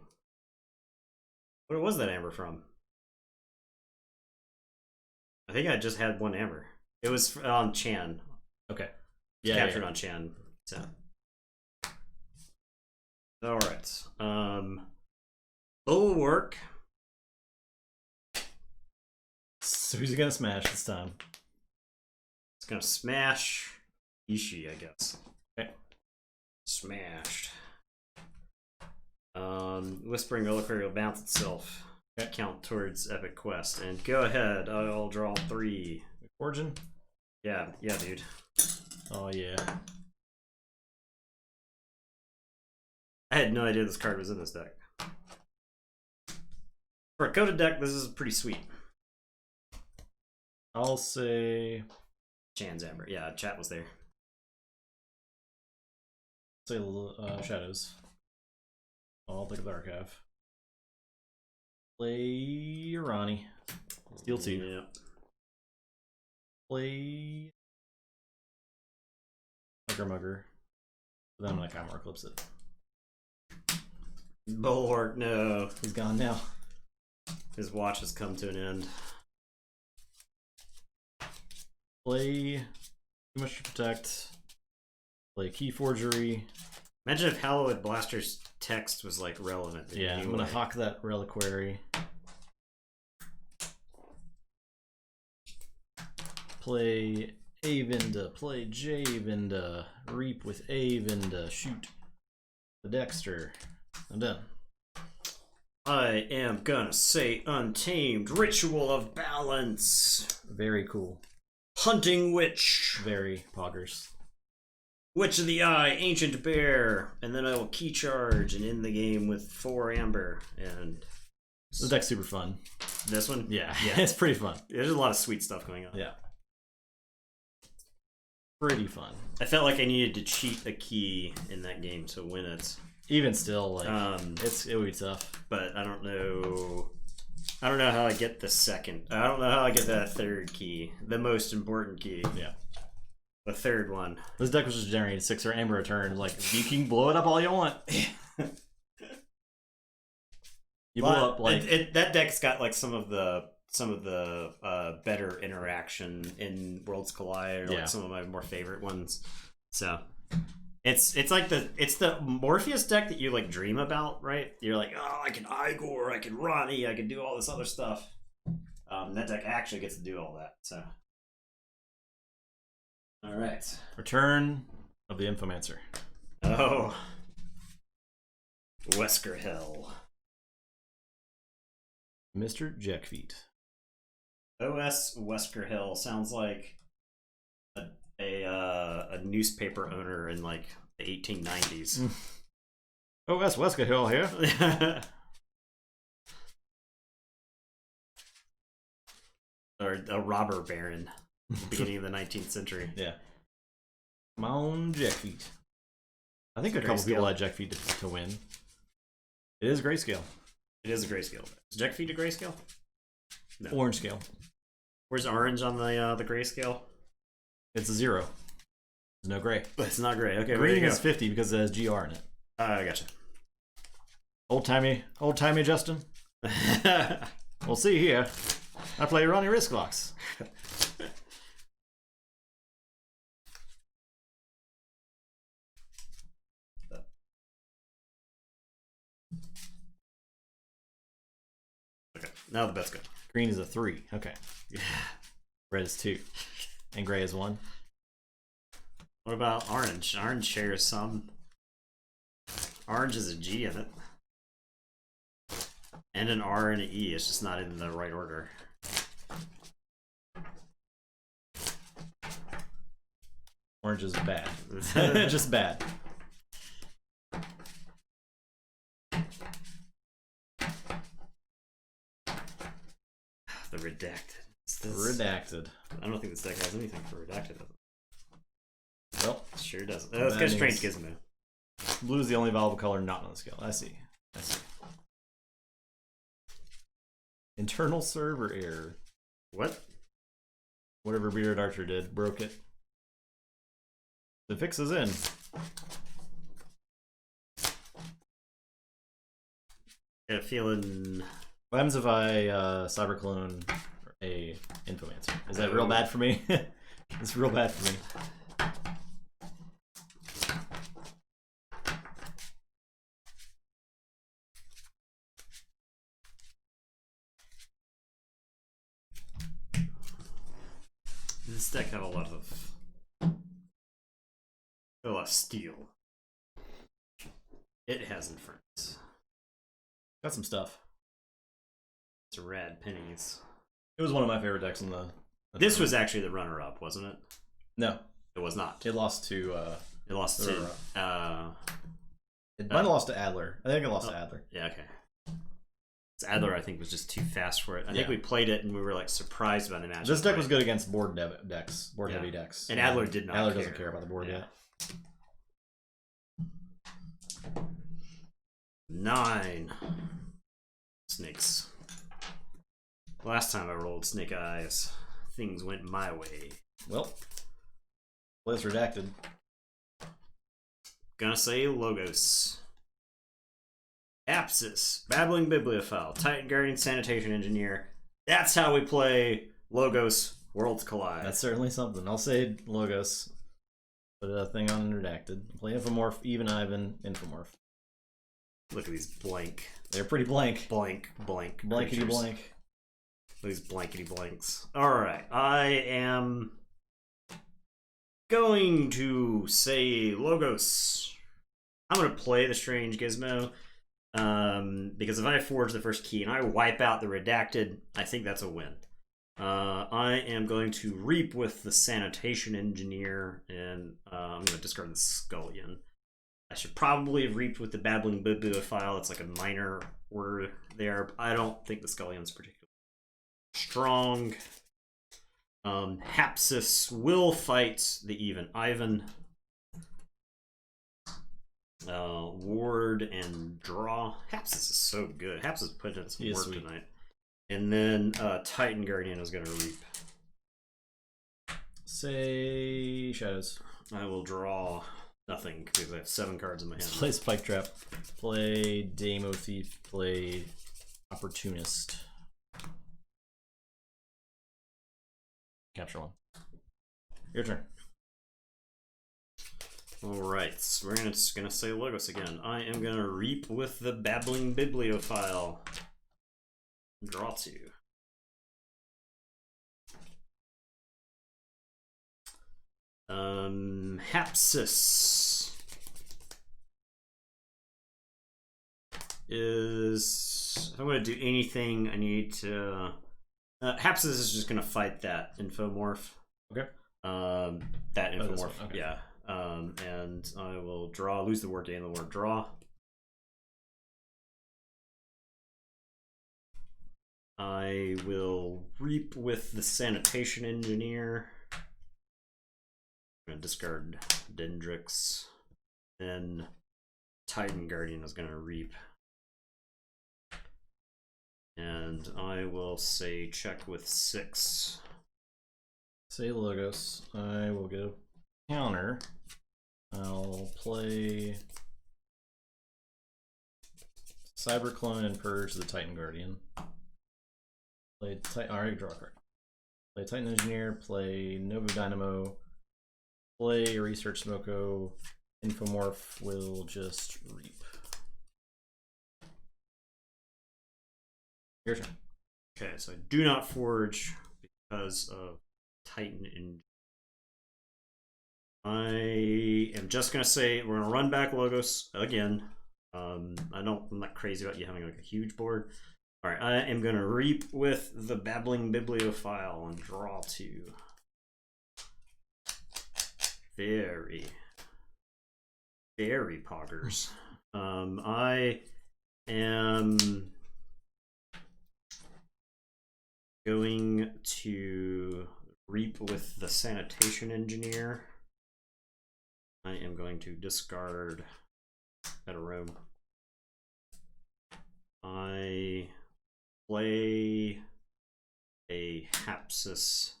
What was that Amber from? I think I just had one Amber. It was on Chan. Okay. Yeah, captured on Chan. So. All right. Bulwark. So who's he gonna smash this time? It's gonna smash Ishii, I guess. Okay. Smashed. Whispering Reliquary will bounce itself. Okay. Count towards Epic Quest. And go ahead, I'll draw 3. Origin? Yeah, dude. Oh yeah. I had no idea this card was in this deck. For a coded deck, this is pretty sweet. I'll say Chan's Amber. Yeah, chat was there. Shadows. I'll think of the archive. Play Ronnie. Steel 2. Yeah. Play Mugger. Then I'm gonna Chimera Eclipse it. Bulwark, no. He's gone now. His watch has come to an end. Play Too Much to Protect. Play Key Forgery. Imagine if Hallowed Blaster's text was like relevant. Yeah, I'm gonna hawk that Reliquary. Play Avinda, play Javinda, reap with Avinda, shoot the Dexter. I'm done. I am gonna say Untamed, Ritual of Balance. Very cool. Hunting Witch. Very poggers. Witch of the Eye, Ancient Bear, and then I will key charge and end the game with 4 Amber. And the deck's super fun. This one? Yeah, it's pretty fun. There's a lot of sweet stuff going on. Yeah. Pretty fun. I felt like I needed to cheat a key in that game to win it. Even still, like it would be tough. But I don't know how I get the second. I don't know how I get that third key. The most important key. Yeah. The third one. This deck was just generating 6 or Amber a turn. Like, you can blow it up all you want. You blow up that deck's got like some of the better interaction in Worlds Collide, or like some of my more favorite ones. So it's the Morpheus deck that you like dream about, right? You're like, oh, I can Igor, I can Ronnie, I can do all this other stuff. That deck actually gets to do all that. So, all right, Return of the Infomancer. Oh, Wesker Hill. Mr. Jackfeet. OS Wesker Hill sounds like a newspaper owner in like the 1890s. OS Wesker Hill here. Or a robber baron, beginning of the 19th century. Yeah. Come on, Jackfeet. I think a couple people had Jackfeet to win. It is grayscale. It is a grayscale. Is Jackfeet a grayscale? No. Orange scale. Where's orange on the grayscale? It's a 0. There's no gray. But it's not gray. Okay, green is 50 because it has GR in it. I gotcha. Old timey, Justin. We'll see here. I play Ronnie Risklocks. Okay, now the bet's good. Green is a 3. Okay. Yeah. Red is 2. And gray is 1. What about orange? Orange shares some. Orange is a G in it. And an R and an E. It's just not in the right order. Orange is bad. Just bad. The redacted. Redacted. I don't think this deck has anything for redacted. Well, it sure doesn't. It's got a strange gizmo. Blue is the only valuable color not on the scale. I see. Internal server error. What? Whatever Bearded Archer did broke it. The fix is in. Got a feeling. What happens if I cyberclone a Infomancer? Is that real bad for me? It's real bad for me. This deck have a lot of steel. It has Inference. Got some stuff. It's rad pennies. It was one of my favorite decks in the. This was actually the runner-up, wasn't it? No, it was not. It lost to. It lost to. It might have lost to Adler. I think it lost to Adler. Yeah. Okay. Adler, I think, was just too fast for it. I think we played it and we were like surprised by the match. This deck was good against board decks, heavy decks. And Adler did not. Adler doesn't care about the board yet. 9 snakes. Last time I rolled snake eyes, things went my way. Well, was redacted. Gonna say Logos. Apsis, Babbling Bibliophile, Titan Guardian Sanitation Engineer. That's how we play Logos Worlds Collide. That's certainly something. I'll say Logos. Put a thing on redacted. Play Infomorph, Even Ivan, Infomorph. Look at these blank. They're pretty blank. Blankety creatures. Blank. These blankety blanks. Alright, I am going to say Logos. I'm going to play the Strange Gizmo. Because if I forge the first key and I wipe out the redacted, I think that's a win. I am going to reap with the Sanitation Engineer, and I'm going to discard the Scullion. I should probably have reaped with the Babbling Bibliophile. It's like a minor order there. I don't think the Scullion's particularly strong. Hapsis will fight the Even Ivan. Ward and draw. Hapsis is so good. Hapsis put in some work tonight. And then Titan Guardian is going to reap. Say Shadows. I will draw nothing because I have 7 cards in my hand. Play Spike Trap. Play Demo Thief. Play Opportunist. Capture one. Your turn. Alright, so we're just gonna say Logos again. I am gonna reap with the Babbling Bibliophile. Draw 2. Hapsis is, if I'm gonna do anything, I need to. Hapsis is just gonna fight that Infomorph. Okay. That Infomorph, okay. yeah. And I will draw, lose the word, gain the word, draw. I will reap with the Sanitation Engineer. I'm gonna discard Dendrix. Then Titan Guardian is gonna reap. And I will say check with 6. Say Logos. I will get a counter. I'll play Cyberclone and Purge the Titan Guardian. Play alright, draw a card. Play Titan Engineer, play Novo Dynamo, play Research Smoko. Infomorph will just reap. Your turn. Okay, so I do not forge because of Titan Engineer. I am just gonna say we're gonna run back Logos again. I'm not crazy about you having like a huge board. All right, I am gonna reap with the Babbling Bibliophile and draw 2. Very poggers. I am going to reap with the Sanitation Engineer. I am going to discard Heterome. I play a Hapsis.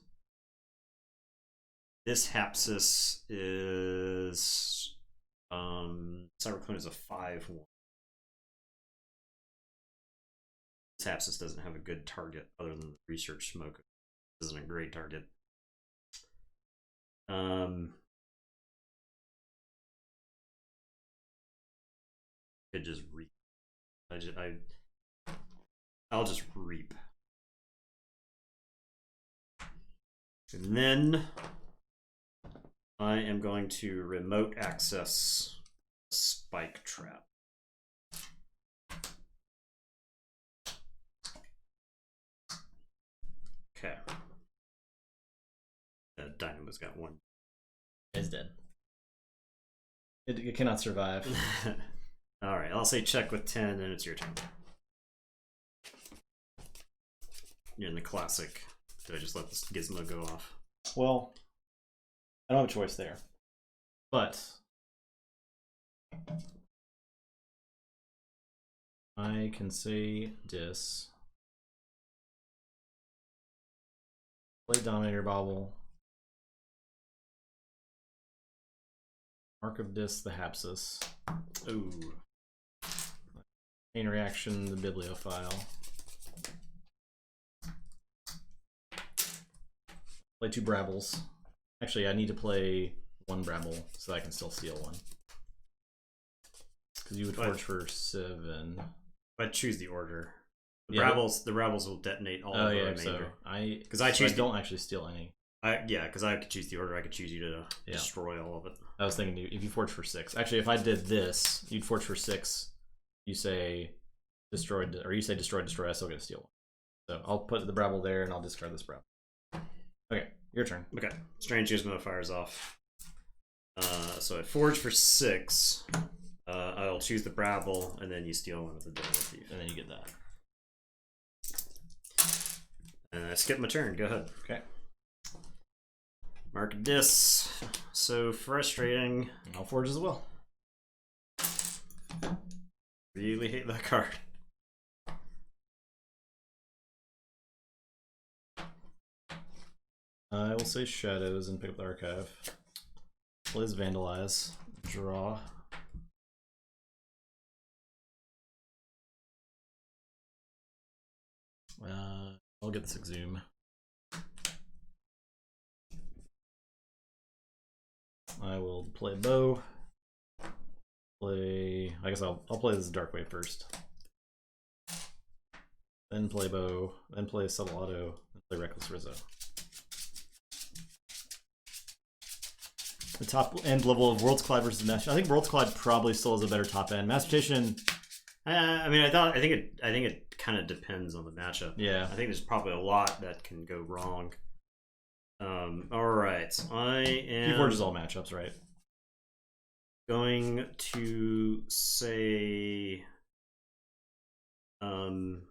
This Hapsis is Cyberclone is a 5/1. This Hapsis doesn't have a good target other than the Research Smoke. This isn't a great target. Could just reap. I'll just reap. And then I am going to remote access Spike Trap. Okay. Dynamo's got 1. It's dead. It cannot survive. Alright, I'll say check with 10, and it's your turn. You're in the classic. Did I just let this gizmo go off? Well, I don't have a choice there. But I can say dis. Play Dominator Bobble. Mark of Dis the Hapsis. Ooh. Chain Reaction the Bibliophile. Play 2 Brabbles. Actually, I need to play 1 Brabble so I can still steal 1. Because you would forge for 7. But choose the order. The Brabbles will detonate all of the remainder. So I don't actually steal any. Because I could choose the order. I could choose you to destroy all of it. I was thinking if you forge for 6. Actually, if I did this, you'd forge for 6. You say destroyed, or you say destroy. I still get to steal 1. So I'll put the Brabble there, and I'll discard this Brabble. Okay, your turn. Okay, Strange Gizmo fires off. So I forge for 6. I'll choose the Brabble, and then you steal 1 with the Devil Thief. And then you get that. And I skip my turn. Go ahead. Okay. Mark Dis. So frustrating. I'll forge as well. Really hate that card. I will say Shadows and pick up the Archive. Plays Vandalize. Draw. I'll get this Exhume. I will play bow. I guess I'll play this Darkwave first. Then play bow. Then play Subtle Auto. Then play Reckless Rizzo. The top end level of Worlds Collide versus Master. I think Worlds Collide probably still has a better top end. Mastertation. I mean, I think it kind of depends on the matchup. Yeah. I think there's probably a lot that can go wrong. All right, I am. Keyforge is all matchups, right? Going to say, I'm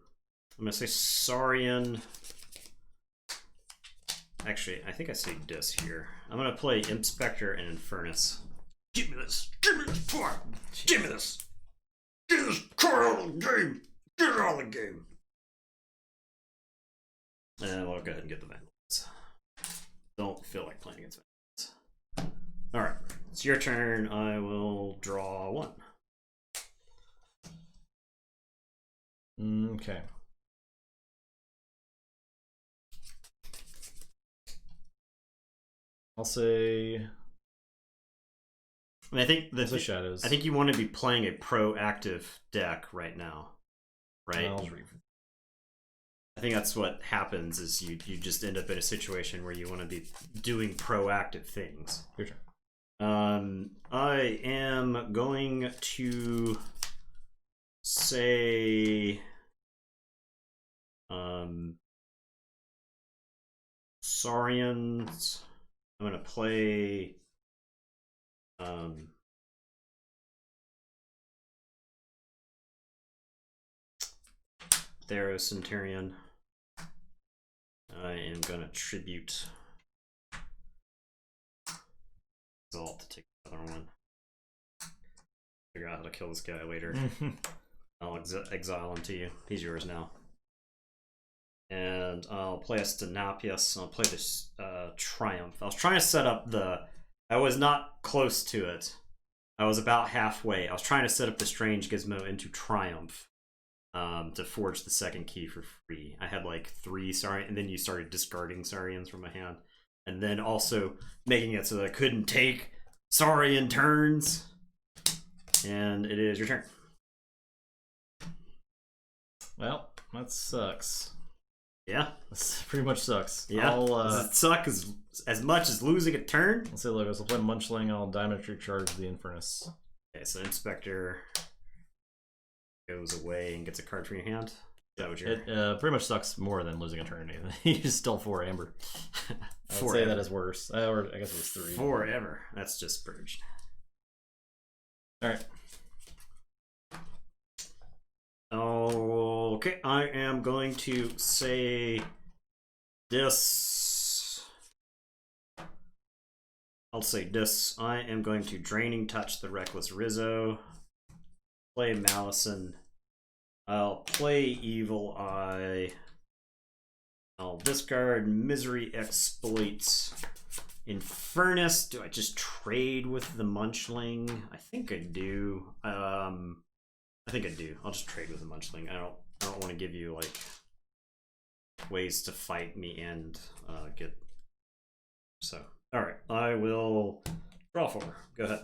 gonna say Saurian. Actually, I think I say Dis here. I'm gonna play Inspector and Infernus. Give me this! Give me this part! Give me this! Get this card out of the game! Get it out of the game! And we'll go ahead and get the Vandals. Don't feel like playing against Vandals. Alright, it's your turn. I will draw one. Okay. I'll say. I mean, I think the shadows. I think you want to be playing a proactive deck right now, right? I think that's what happens. Is you just end up in a situation where you want to be doing proactive things. Your turn. I am going to say, Saurians. I'm gonna play Theros Centurion. I am gonna tribute Exalt to take another one. Figure out how to kill this guy later. I'll exile him to you. He's yours now. And I'll play a Stenopius. I'll play this Triumph. I was trying to set up the... I was not close to it. I was about halfway. I was trying to set up the Strange Gizmo into Triumph to forge the second key for free. I had like 3 Saurians, and then you started discarding Saurians from my hand. And then also making it so that I couldn't take Saurian turns. And it is your turn. Well, that sucks. Yeah, this pretty much sucks. Yeah, does it suck as much as losing a turn? Let's say logos. I'll play Munchling. I'll Diametry Charge the Infernus. Okay, so Inspector goes away and gets a card from your hand. Is that what you're... It pretty much sucks more than losing a turn. You just stole 4 Amber. I would say that is worse. Or I guess it was 3. Forever. That's just purged. All right. Okay, I am going to say this. I'll say this. I am going to Draining Touch the Reckless Rizzo. Play Malison. I'll play Evil Eye. I'll discard Misery Exploits. Infernus. Do I just trade with the Munchling? I think I do. I think I do. I'll just trade with the Munchling. I don't want to give you like ways to fight me and get. So, all right, I will draw 4. Go ahead.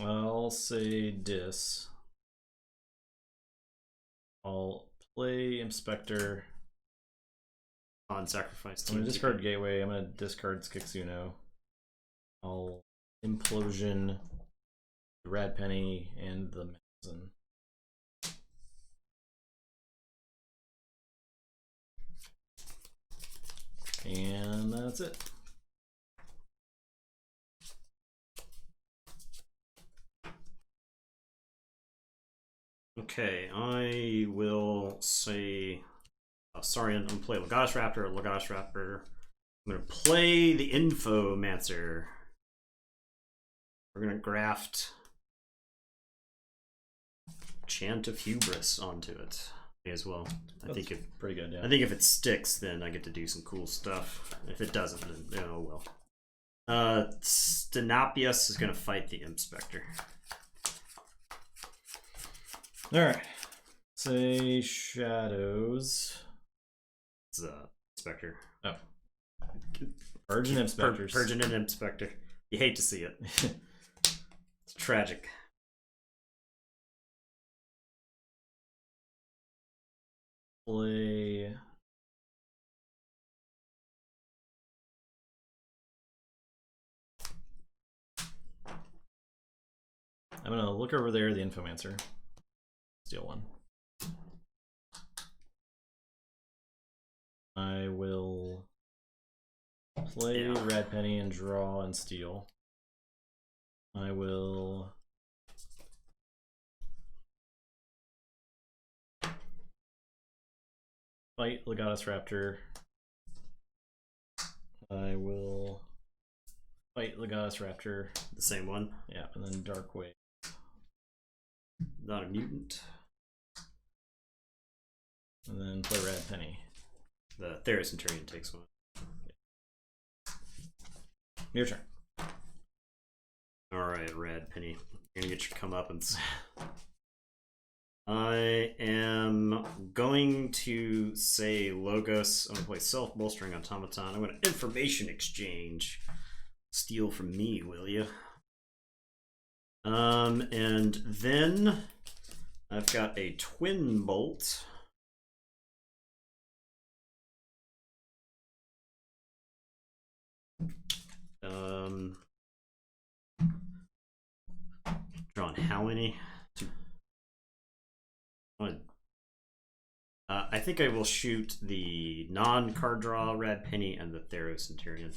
I'll say Dis. I'll play Inspector. On sacrifice. I'm gonna discard Gateway. I'm gonna discard Skixuno. I'll Implosion, the Rad Penny, and the Mazin. And that's it. Okay, I will say... sorry, I'm going to play Lagash Raptor. I'm going to play the Infomancer. We're going to graft Chant of Hubris onto it as well. I think if pretty good, yeah. I think if it sticks, then I get to do some cool stuff. If it doesn't, then oh well. Stenopius is going to fight the Inspector. Alright. Say shadows. It's Inspector. Oh. Purge and Inspectors. Purge and Inspector. You hate to see it. It's tragic. Play. I'm gonna look over there, the Infomancer. Steal one. I will play Red Penny and draw and steal. I will fight Legatus Raptor. I will fight Legatus Raptor. The same one? Yeah, and then Dark Wave. Not a mutant. And then play Red Penny. The Theros Centurion takes one. Your turn. Alright, Red Penny. You're gonna get your comeuppance. I am going to say Logos. I'm gonna play Self-Bolstering Automaton. I'm gonna Information Exchange. Steal from me, will you? And then I've got a Twin Bolt. Drawn how many? I think I will shoot the non-card draw Red Penny and the Theros Centurion.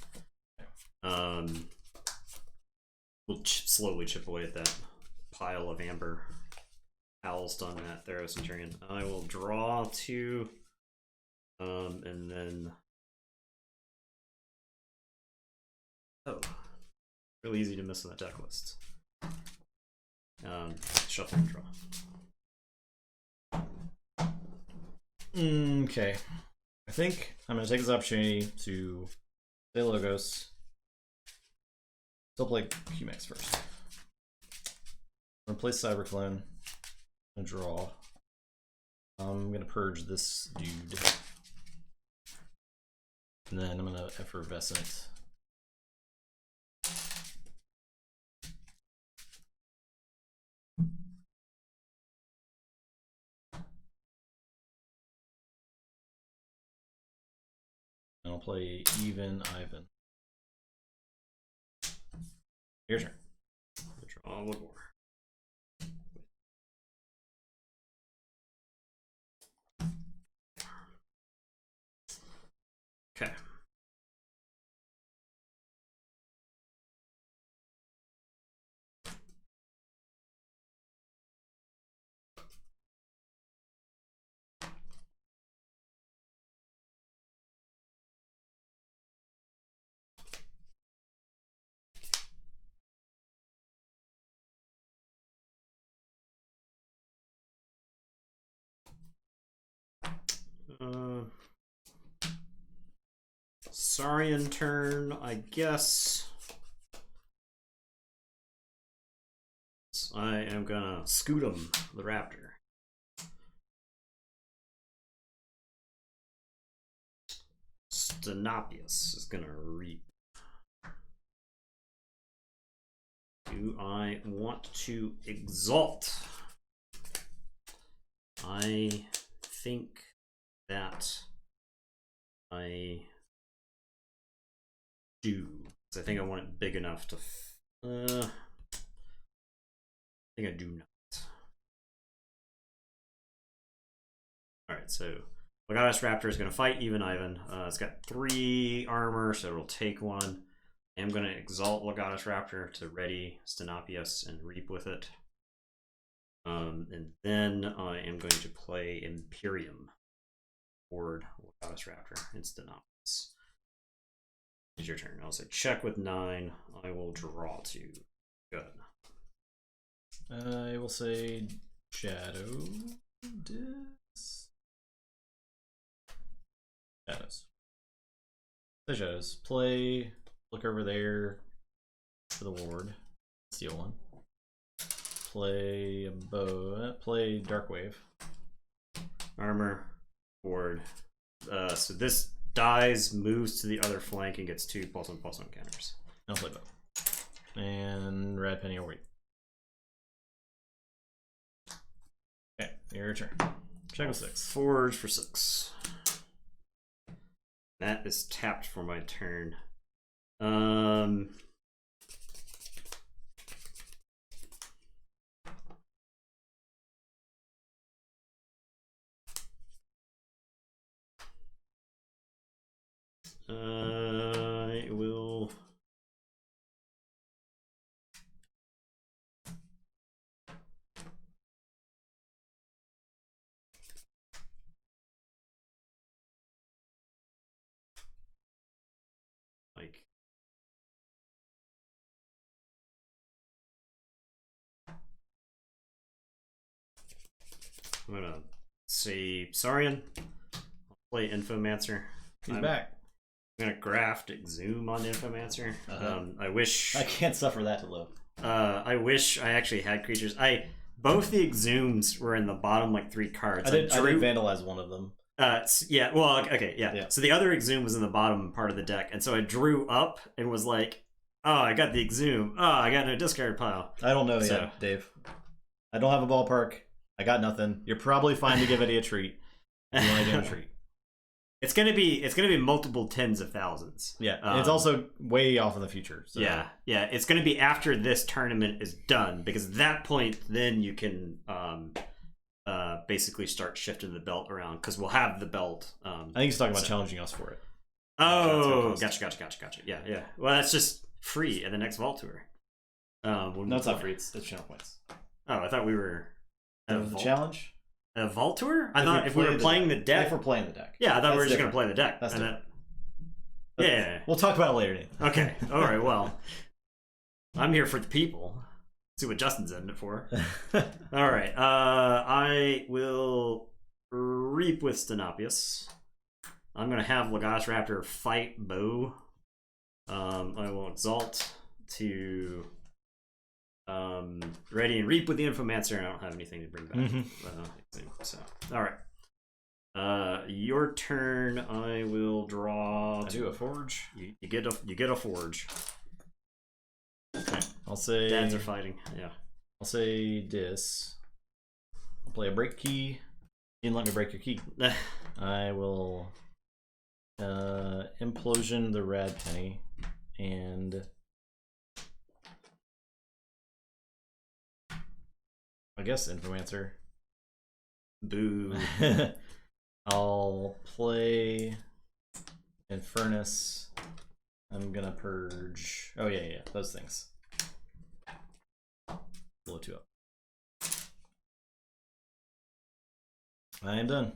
We'll slowly chip away at that pile of amber owls on that Theros Centurion. I will draw two, and then really easy to miss on the deck list. Shuffle and draw. Okay. I think I'm going to take this opportunity to play Logos. Still play Q-Max first. I'm going to play Cyberclone. I'm going to draw. I'm going to purge this dude. And then I'm going to Effervescent. And I'll play Even Ivan. Your turn. Draw one more. Okay. Saurian turn, I guess. I am gonna scoot him, the raptor. Stenopius is gonna reap. Do I want to exalt? I think that I do. I think I want it big enough to. I think I do not. Alright, so Legatus Raptor is going to fight Even Ivan. It's got 3 armor, so it'll take 1. I'm going to exalt Legatus Raptor to ready Stenopius and reap with it. And then I am going to play Imperium. Board Legatus Raptor and Stenopius. It's your turn. I'll say check with 9. I will draw 2. Good. I will say Shadows. Shadows. Say Shadows. Play. Look over there. for the ward. Steal one. Play a bow. Play Darkwave. Armor, ward. So this dies, moves to the other flank, and gets 2+1/+1 counters. I'll play bow. And Red Penny or wait. Okay, your turn. Check with 6. Forge for 6. That is tapped for my turn. I will. Like. I'm gonna say Saurian. I'll play Infomancer. He's back. I'm gonna graft Exhume on Infomancer. I wish I can't suffer that to live. I wish I actually had creatures. Both the Exhumes were in the bottom like 3 cards. I did vandalize one of them. Yeah. Well, okay, yeah. So the other Exhume was in the bottom part of the deck, and so I drew up and was like, "Oh, I got the Exhume. Oh, I got no discard pile." I don't know yet, Dave. I don't have a ballpark. I got nothing. You're probably fine to give Eddie a treat. You want to give him a treat. It's gonna be multiple tens of thousands. Yeah, and it's also way off in the future. So. Yeah. It's gonna be after this tournament is done, because at that point, then you can basically start shifting the belt around, because we'll have the belt. I think he's talking about challenging us for it. Oh, gotcha. Yeah. Well, that's just free at the next Vault Tour. No, it's not free. It's channel points. Oh, I thought we were at a challenge. A Vault Tour? I thought if we were playing the deck. If we're playing the deck. Yeah, I thought we were just going to play the deck. That's different. Yeah. We'll talk about it later, Nathan. Okay. All right. Well, I'm here for the people. See what Justin's in it for. All right. I will Reap with Stenopius. I'm going to have Lagash Raptor fight Bow. I will Exalt to Ready and Reap with the Infomancer, and I don't have anything to bring back. So, all right. Your turn. I will draw. I do a Forge. You get a Forge. Okay. I'll say. Dads are fighting. Yeah. I'll say this. I'll play a break key. You didn't let me break your key. I will Implosion the Red Penny and. I guess Infomancer. Boo. I'll play Infernus. I'm gonna purge. Oh yeah, those things. Blow 2 up. I am done.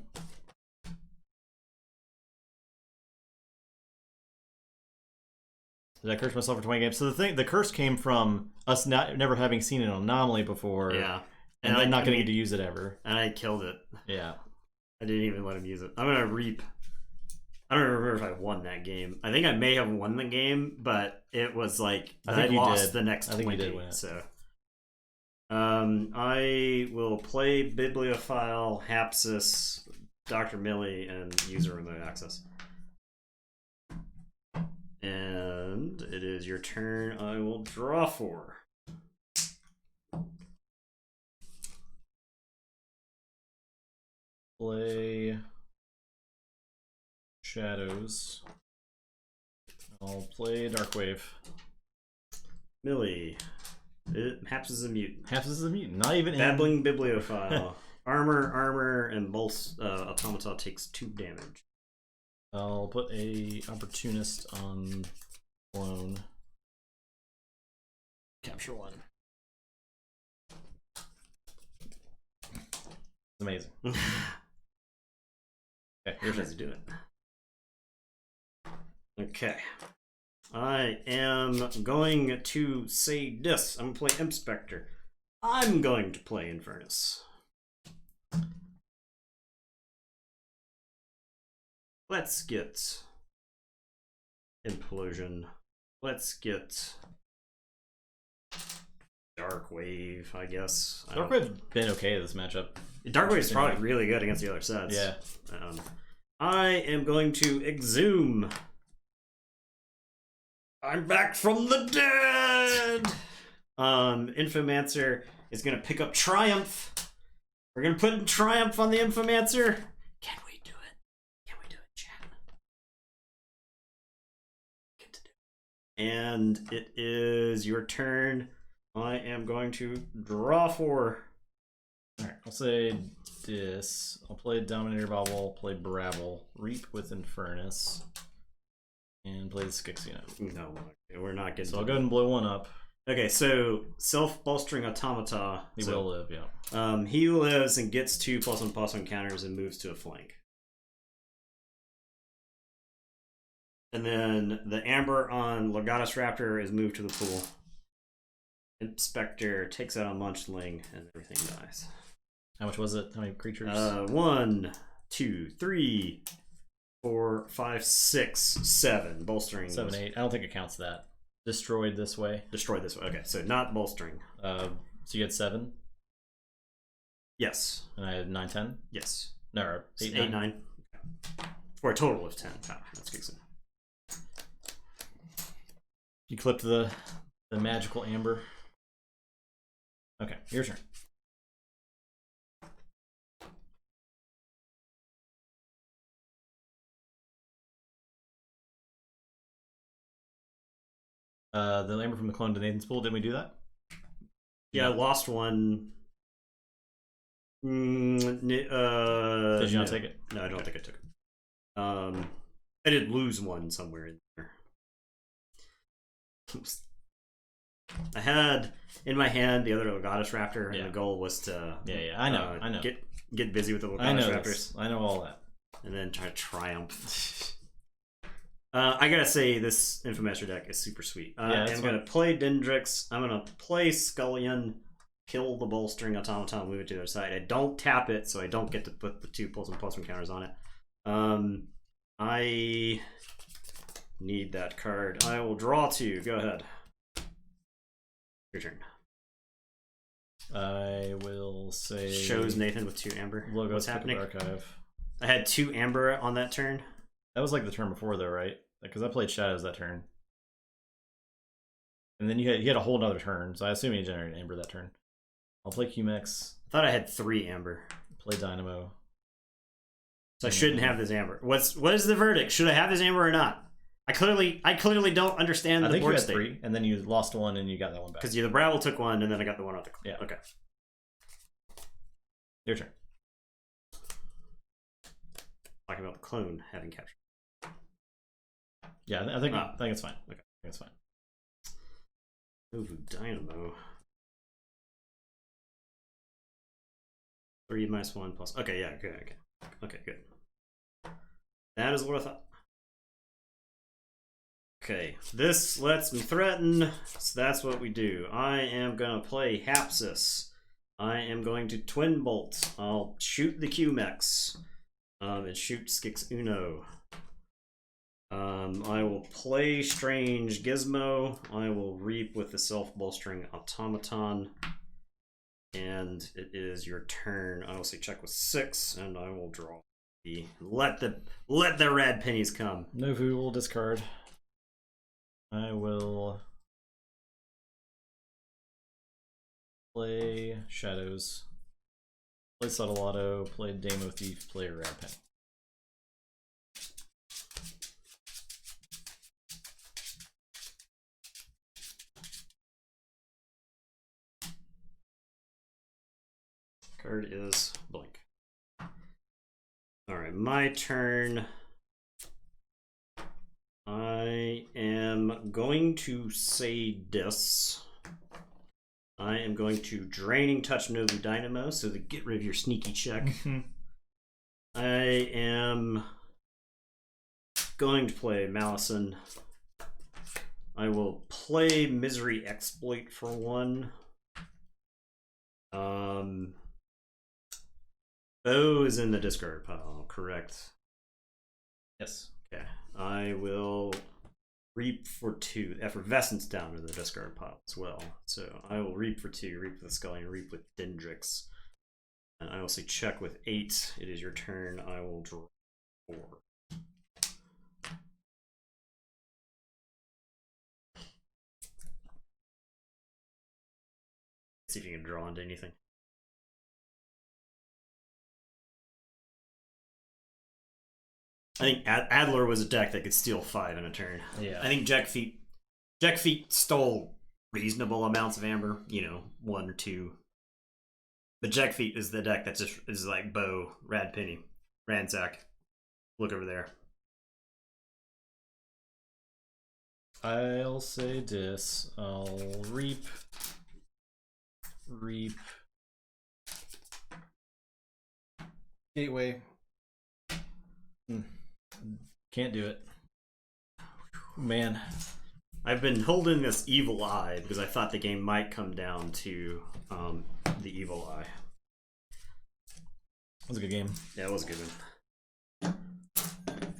Did I curse myself for 20 games? So the curse came from us never having seen an anomaly before. Yeah. And then not getting to use it ever. And I killed it. Yeah. I didn't even let him use it. I'm going to Reap. I don't remember if I won that game. I think I may have won the game, but it was like I lost the next 20. I think you did win it. So. I will play Bibliophile, Hapsis, Dr. Millie, and use a remote access. And it is your turn. I will draw 4. Play Shadows. I'll play Darkwave. Millie. Haps is a mutant. Haps is a mutant. Not even Babbling Bibliophile. Armor, and both Automata takes 2 damage. I'll put a Opportunist on Clone. Capture 1. It's amazing. Okay, here's how to do it. Okay. I am going to say this. I'm going to play Inspector. I'm going to play Infernus. Let's get Implosion. Let's get Dark Wave, I guess. Dark Wave's been okay this matchup. Dark Wave is probably really good against the other sets. Yeah. I am going to exhume. I'm back from the dead! Infomancer is going to pick up Triumph. We're going to put in Triumph on the Infomancer. Can we do it? Can we do it, chat? Get to do it. And it is your turn. I am going to draw 4. Alright, I'll say this. I'll play Dominator Bobble, play Brabble, Reap with Infernus, and play the Skixino. No, okay, we're not getting. So I'll go ahead and blow one up. Okay, so self-bolstering automata. He will live, yeah. He lives and gets 2+1/+1 counters and moves to a flank. And then the Amber on Legatus Raptor is moved to the pool. Inspector takes out a Munchling and everything dies. How much was it? How many creatures? 1, 2, 3, 4, 5, 6, 7. Bolstering. 7, 8. I don't think it counts that. Destroyed this way. Destroyed this way. Okay, so not bolstering. So you had 7? Yes. And I had 9, 10? Yes. No, 8, 8, 9. For a total of 10. Oh, that's good. You clipped the magical Amber. Okay, your turn. The Amber from the clone to Nathan's Pool, didn't we do that? Yeah, I lost one. Did you not take it? No, I don't think I took it. I did lose one somewhere in there. I had in my hand the other Legatus Raptor, and the goal was to I know. Get busy with the Legatus Raptors. I know all that. And then try to triumph. I gotta say, this Infomaster deck is super sweet. I'm gonna play Dendrix. I'm gonna play Scullion, kill the bolstering automaton, move it to the other side. I don't tap it, so I don't get to put the 2+1/+1 counters on it. I need that card. I will draw 2. Go ahead. Your turn. I will say. Shows Nathan with 2 Amber. What's happening? Archive. I had 2 Amber on that turn. That was like the turn before, though, right? Because I played Shadows that turn. And then he had a whole other turn, so I assume he generated Amber that turn. I'll play QMX. I thought I had 3 Amber. Play Dynamo. So I shouldn't have this Amber. What is the verdict? Should I have this Amber or not? I clearly don't understand the board state. I think you had state. 3, and then you lost 1, and you got that one back. Because the Brabble took 1, and then I got the one out. Yeah. Okay. Your turn. Talking about the clone having captured. Yeah, I think it's fine. Okay, I think it's fine. Ooh, Dynamo. 3 -1+. Okay, yeah, okay, good. That is what I thought. Okay, this lets me threaten, so that's what we do. I am gonna play Hapsis. I am going to Twin Bolt. I'll shoot the QMX. And shoot Skix Uno. I will play Strange Gizmo. I will Reap with the self-bolstering automaton. And it is your turn. I will say check with 6, and I will draw. Let the red pennies come. Novu will discard. I will play Shadows. Play Subtle Auto, play Damo Thief, play Rare Penny. Card is blank. Alright, my turn. I am going to say this. I am going to Draining Touch Novu Dynamo, so to get rid of your sneaky check. I am going to play Malison. I will play Misery Exploit for 1. Bow is in the discard pile, correct? Yes. Okay. I will Reap for 2. Effervescence down to the discard pile as well. So I will reap for 2, reap with Scullion, reap with Dendrix. And I will say check with 8. It is your turn. I will draw 4. See if you can draw into anything. I think Adler was a deck that could steal 5 in a turn. Yeah. I think Jack Feet stole reasonable amounts of amber, 1 or 2. But Jack Feet is the deck that just is like Bow, Rad Penny, Ransack. Look over there. I'll say this. I'll reap. Gateway. Can't do it. Man. I've been holding this evil eye because I thought the game might come down to the evil eye. That was a good game. Yeah, it was a good one.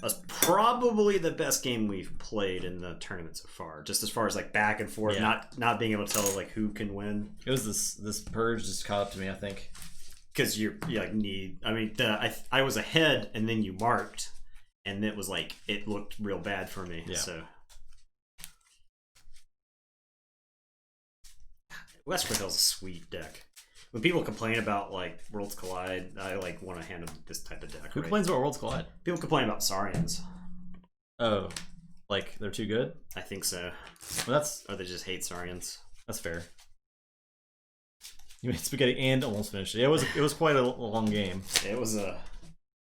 That's probably the best game we've played in the tournament so far. Just as far as like back and forth, not being able to tell like who can win. It was this purge just caught up to me, I think. Because you need. I mean, I was ahead and then you marked, and it was like it looked real bad for me. Yeah. So Westford Hill's a sweet deck. When people complain about like Worlds Collide, I like want to hand them this type of deck. Who complains about Worlds Collide? People complain about Saurians. Oh, like they're too good? I think so. Well, or they just hate Saurians. That's fair. You made spaghetti and almost finished it. Yeah, it was quite a long game. It was a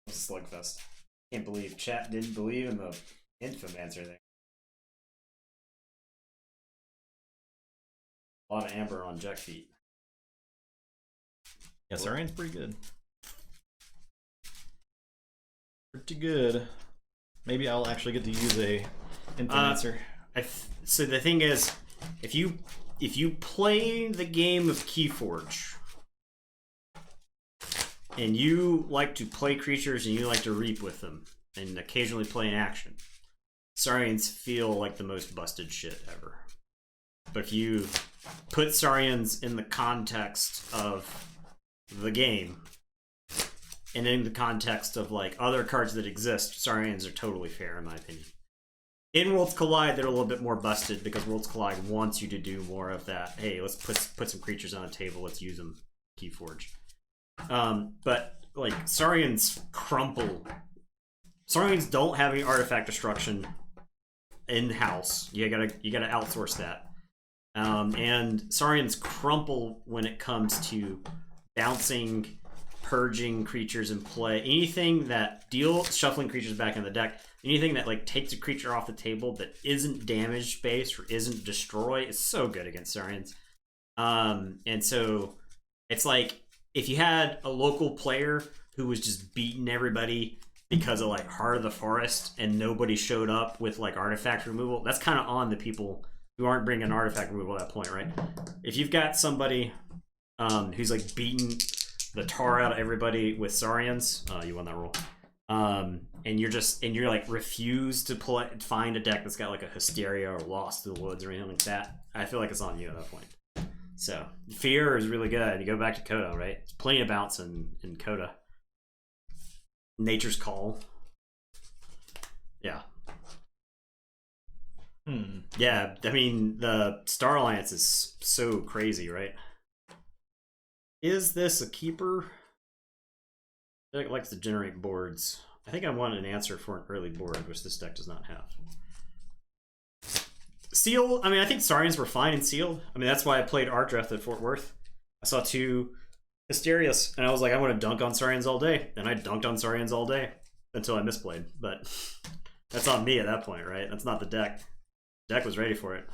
slugfest. Can't believe chat didn't believe in the Infomancer there. A lot of amber on Jack Feet. Yeah, Saurian's pretty good. Pretty good. Maybe I'll actually get to use a Infomancer. So the thing is, if you play the game of Keyforge and you like to play creatures and you like to reap with them and occasionally play in action, Saurians feel like the most busted shit ever. But if you put Saurians in the context of the game and in the context of like other cards that exist, Saurians are totally fair in my opinion. In Worlds Collide, they're a little bit more busted because Worlds Collide wants you to do more of that. Hey, let's put some creatures on the table. Let's use them. Keyforge. But like Saurians crumple. Saurians don't have any artifact destruction in house. You gotta outsource that. And Saurians crumple when it comes to bouncing, purging creatures in play. Anything that shuffling creatures back in the deck. Anything that like takes a creature off the table that isn't damage based or isn't destroy is so good against Saurians. And so it's like if you had a local player who was just beating everybody because of like Heart of the Forest and nobody showed up with like artifact removal, that's kind of on the people who aren't bringing artifact removal at that point, right? If you've got somebody who's like beating the tar out of everybody with Saurians, you won that roll. And you're like refuse to find a deck that's got like a Hysteria or Lost to the Woods or anything like that. I feel like it's on you at that point. So Fear is really good. You go back to Coda, right? There's plenty of bounce in Coda. Nature's Call. Yeah. Yeah, I mean the Star Alliance is so crazy, right? Is this a keeper? I feel like it likes to generate boards. I think I want an answer for an early board, which this deck does not have. Sealed, I mean, I think Saurians were fine in Sealed. I mean, that's why I played Art Draft at Fort Worth. I saw 2 Hysterias, and I was like, I want to dunk on Saurians all day. And I dunked on Saurians all day until I misplayed. But that's on me at that point, right? That's not the deck. The deck was ready for it.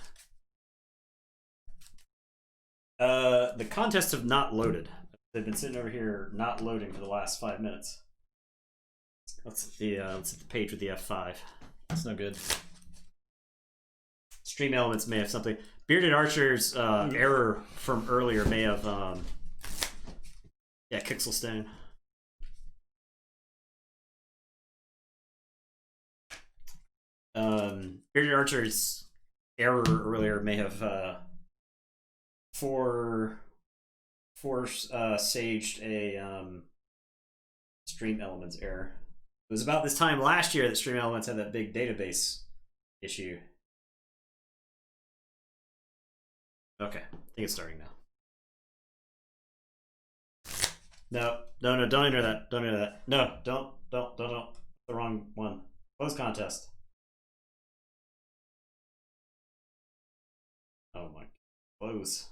The contests have not loaded. They've been sitting over here not loading for the last 5 minutes. Let's hit the page with the F5. That's no good. Stream Elements may have something. Bearded Archer's error from earlier may have Kixelstone. Bearded Archer's error earlier may have saged a Stream Elements error. It was about this time last year that Stream Elements had that big database issue. Okay, I think it's starting now. No, don't enter that. Don't enter that. No, don't. The wrong one. Close contest. Oh my. Close.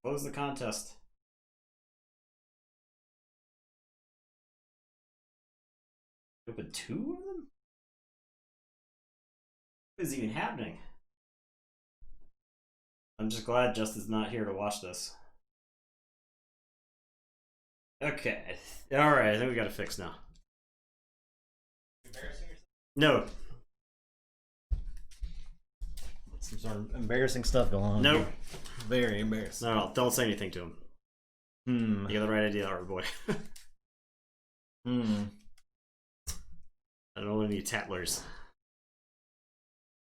Close the contest. Open 2 of them? What is even happening? I'm just glad Justin's not here to watch this. Okay. Alright, I think we got it fixed now. Embarrassing yourself? No. Some sort of embarrassing stuff going on. Nope. Very embarrassing. No, don't say anything to him. You got the right idea, our boy. I don't want any tattlers.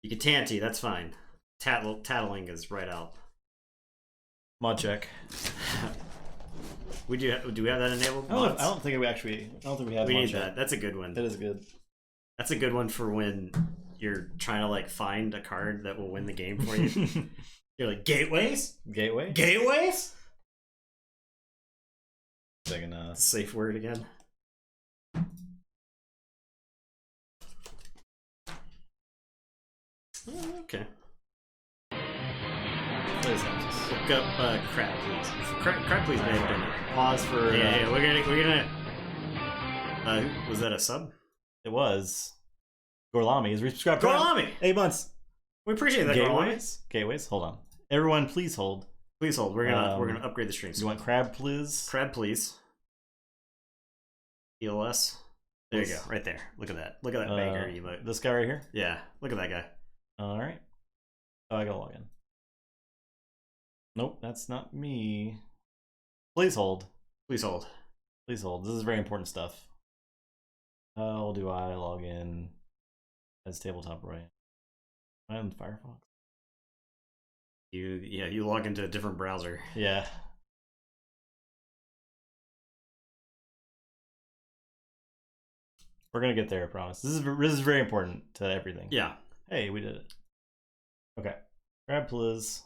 You can tanty, that's fine. Tattling is right out. Mod check. Do we have that enabled? I don't think we actually. I don't think we have. We mod need check. that. That's a good one. That is good. That's a good one for when you're trying to like find a card that will win the game for you. You're like gateways. Gateways. Second, safe word again. Okay. Please help us. Look up crab, please. Crab, please, man. Pause for. Yeah, we're gonna. Was that a sub? It was. Gorlami is resubscribed. Gorlami! 8 months. We appreciate that, Gorlami. Gateways. Hold on. Everyone, please hold. Please hold. We're gonna upgrade the stream. You want crab, please? Crab, please. ELS. There you go. Right there. Look at that. Look at that banger emote. This guy right here? Yeah. Look at that guy. Alright. Oh, I gotta log in. Nope, that's not me. Please hold. Please hold. Please hold. This is very important stuff. How do I log in as Tabletop Royale? I'm Firefox. You log into a different browser. Yeah. We're gonna get there, I promise. This is very important to everything. Yeah. Hey, we did it. Okay. Grab please.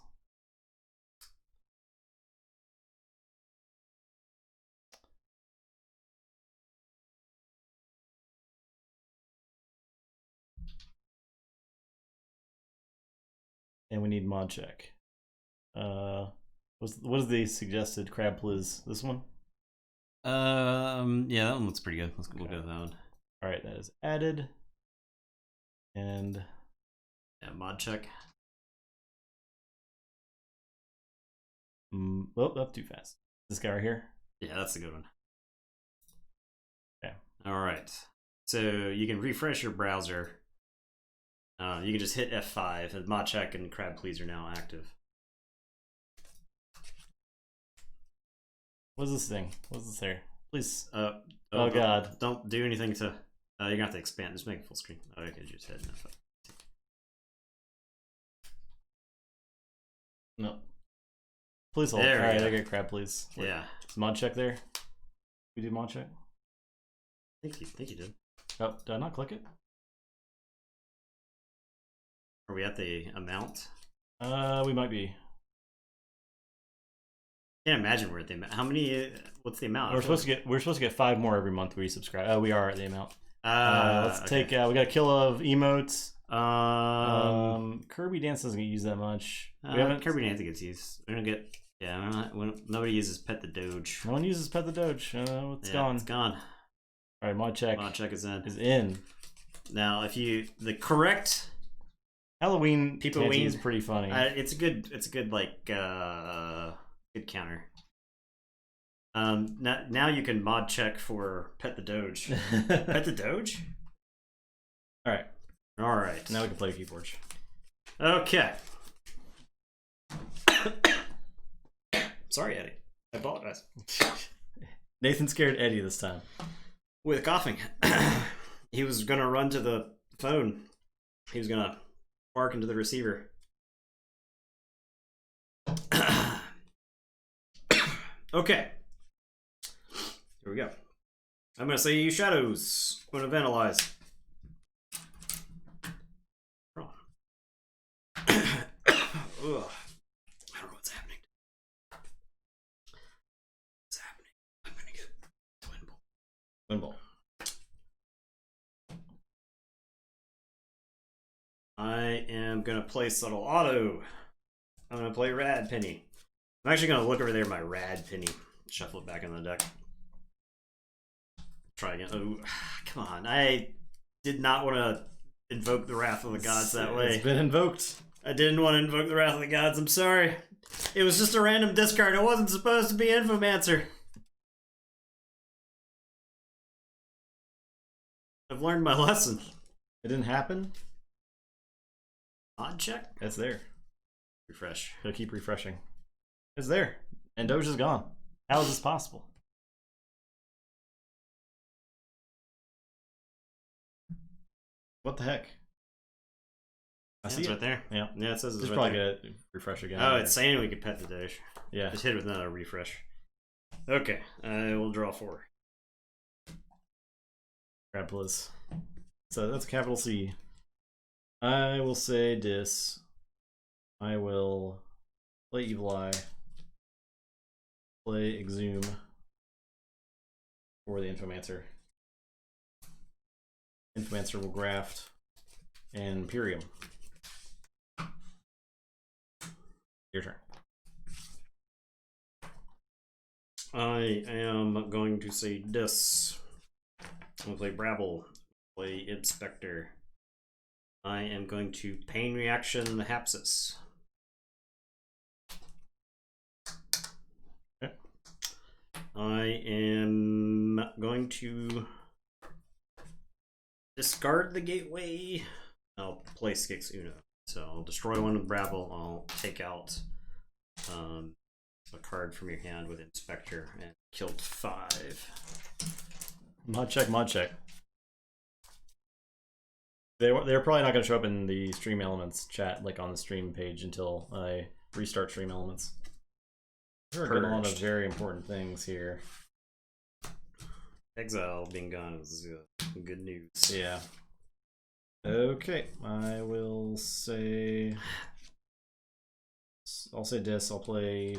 And we need mod check. What is the suggested crab please? This one? Yeah, that one looks pretty good. We'll go with that one. Alright, that is added. And yeah, mod check. Oh, that's too fast. This guy right here? Yeah, that's a good one. Okay. Alright. So you can refresh your browser. You can just hit F5 and mod check and crab please are now active. What's this thing? What's this here? Please. Oh god. Don't do anything to you're gonna have to expand. Just make it full screen. Oh, okay, just hit F5. No. Please hold. Alright, I get crab please. Yeah. Mod check there. We do mod check? I think you did. Oh, did I not click it? Are we at the amount? We might be. Can't imagine we're at the amount. How many? What's the amount? We're supposed to get 5 more every month we subscribe. Oh, we are at the amount. Let's take. We got a kill of emotes. Kirby Dance doesn't get used that much. Kirby Dance gets used. We don't get. Yeah, nobody uses Pet the Doge. No one uses Pet the Doge. It's gone. It's gone. All right, mod check. Mod check is in. Is in. Now, if the correct Halloween people is pretty funny. It's a good like good counter. Now you can mod check for Pet the Doge. Pet the Doge. All right. Now we can play Keyforge. Okay. Sorry, Eddie. I apologize. Nathan scared Eddie this time with coughing. He was gonna run to the phone He was gonna bark into the receiver. Okay. Here we go. I'm gonna say you shadows. I'm gonna vandalize. Oh. Ugh. I don't know what's happening. What's happening? I'm gonna get twin ball. Twin ball. I am gonna play subtle auto. I'm gonna play Rad Penny. I'm actually gonna look over there at my Rad Penny. Shuffle it back in the deck. Try again. Oh, come on. I did not want to invoke the Wrath of the Gods that way. It's been invoked. I didn't want to invoke the Wrath of the Gods. I'm sorry. It was just a random discard. It wasn't supposed to be Infomancer. I've learned my lesson. It didn't happen? Odd check? It's there. Refresh. It'll keep refreshing. It's there. And Doge is gone. How is this possible? What the heck? I see it's it right there. Yeah. Yeah, it says it's Just right probably there. gonna refresh again. Oh, it's saying we could pet the Doge. Yeah. Just hit it with another refresh. Okay, I will draw 4. Crab Blizz. So that's capital C. I will say dis. I will play Evil Eye. Play Exhume for the Infomancer. Infomancer will graft and Imperium. Your turn. I am going to say dis. I'm going to play Brabble. Play Inspector. I am going to Pain Reaction the Hapsis. Okay. I am going to discard the Gateway. I'll play Skix Uno. So I'll destroy one with Brabble. I'll take out a card from your hand with Inspector and killed 5. Mod check, mod check. They're probably not going to show up in the Stream Elements chat, like on the stream page, until I restart Stream Elements. There are a lot of very important things here. Exile being gone is good news. Yeah. Okay, I will say... I'll say dis. I'll play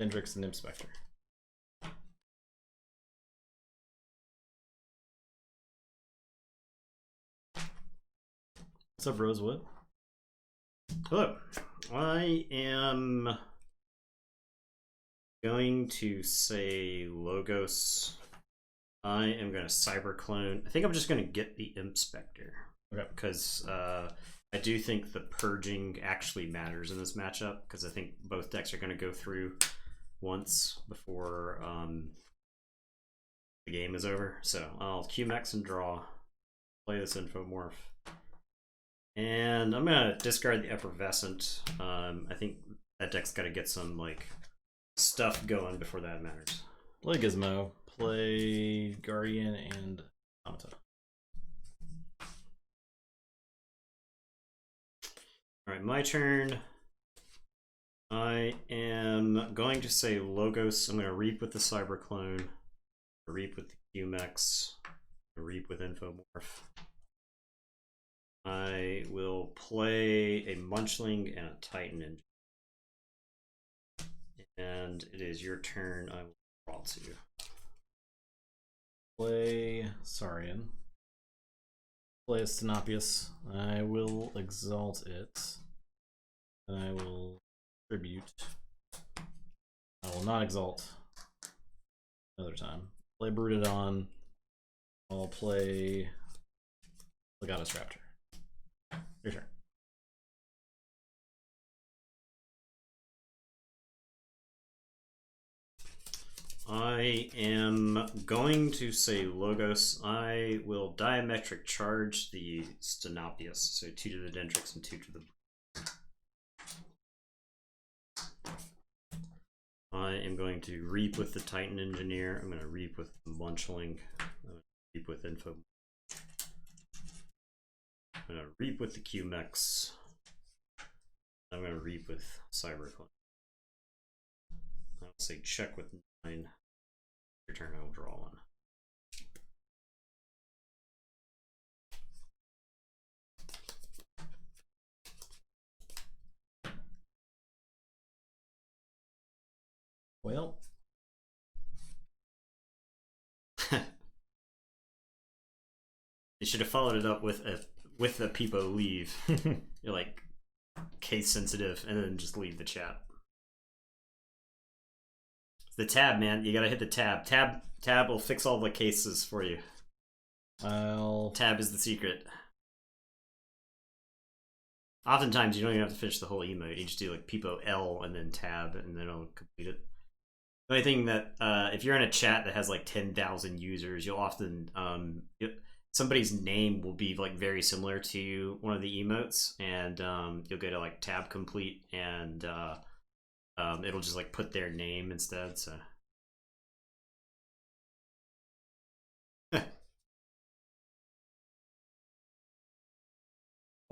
Dendrix and Inspector. What's up, Rosewood? Hello. I am going to say Logos. I am going to Cyberclone. I think I'm just going to get the Inspector. Okay. Because I do think the Purging actually matters in this matchup, because I think both decks are going to go through once before the game is over. So I'll QMax and draw, play this Infomorph. And I'm gonna discard the Effervescent. I think that deck's gotta get some like stuff going before that matters. Play Gizmo, play Guardian and Automata. Alright, my turn. I am going to say Logos. I'm gonna Reap with the Cyberclone, Reap with the QMX, Reap with Infomorph. I will play a Munchling and a Titan Engine. And it is your turn. I will draw 2. Play Saurian. Play a Stenopius. I will exalt it. And I will tribute. I will not exalt another time. Play Brutodon. I'll play Legatus Raptor. Your turn. I am going to say Logos. I will Diametric Charge the Stenopius. So 2 to the Dendrix and 2 to the... I am going to Reap with the Titan Engineer. I'm going to Reap with the Munchling. I'm going to Reap with Info. I'm gonna reap with the QMX. I'm gonna reap with Cyberclone. I'll say check with 9. Your turn, I will draw one. Well, you should have followed it up with a Peepo leave. You're like case sensitive, and then just leave the chat. It's the tab, man. You gotta hit the tab. Tab will fix all the cases for you. Tab is the secret. Oftentimes, you don't even have to finish the whole emote. You just do like Peepo L and then tab, and then it'll complete it. The only thing that, if you're in a chat that has like 10,000 users, you'll often, somebody's name will be like very similar to one of the emotes, and you'll go to like tab complete, and it'll just like put their name instead, so.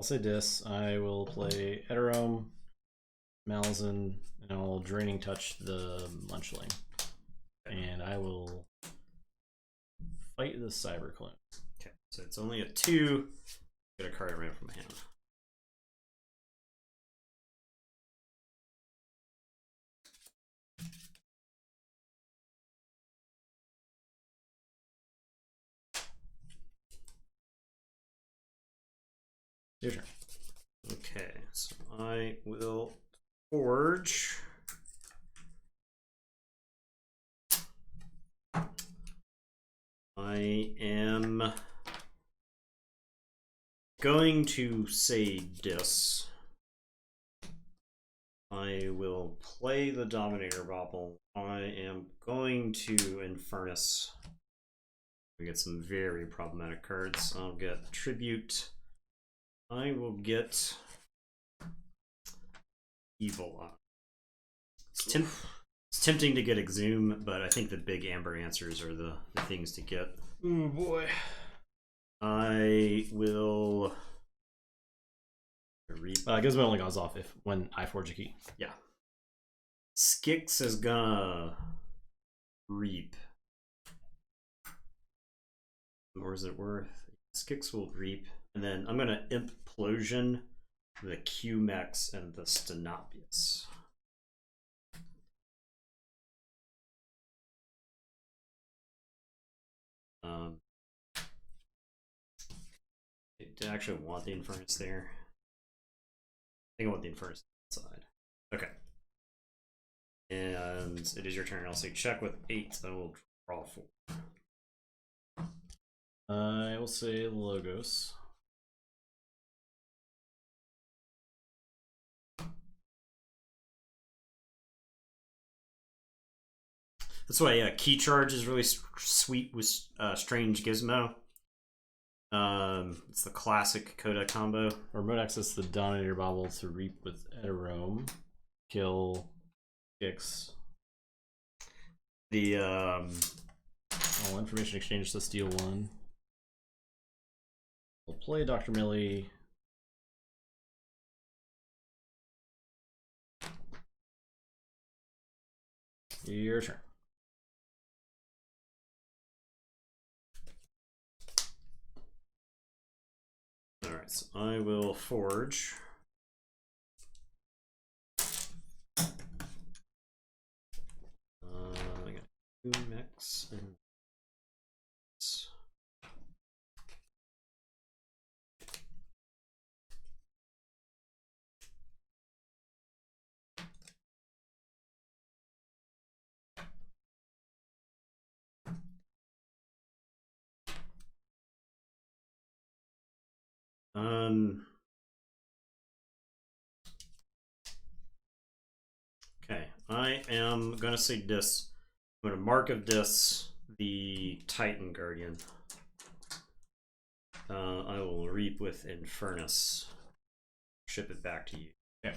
I'll say this. I will play Eterome, Malzahn, and I'll Draining Touch the Munchling. And I will fight the Cyberclone. Okay, so it's only a 2. Get a card around from my hand. Your turn. Okay, so I will forge. I am going to say this. I will play the Dominator Bobble. I am going to Infernus. We get some very problematic cards. I'll get Tribute. I will get Evil. It's tempting to get Exhume, but I think the big amber answers are the things to get. Oh boy. I will. Gizmo only goes off when I forge a key. Yeah. Skix is gonna reap. Or is it worth? Skix will reap. And then I'm gonna Implosion the QMX and the Stenopius. I actually want the Infernus there. I think I want the Infernus side. Okay. And it is your turn. I'll say check with 8. I will draw 4. I will say Logos. That's why Key Charge is really sweet with Strange Gizmo. It's the classic Coda combo. Remote access the Dominator Bobble to reap with Eterome. Kill Kix. The all information exchange to steal 1. We'll play Dr. Millie. Your turn. Alright, so I will forge. I got 2 mechs and okay, I am gonna say this. I'm gonna mark of this the Titan Guardian. I will reap with Infernus. Ship it back to you. Okay.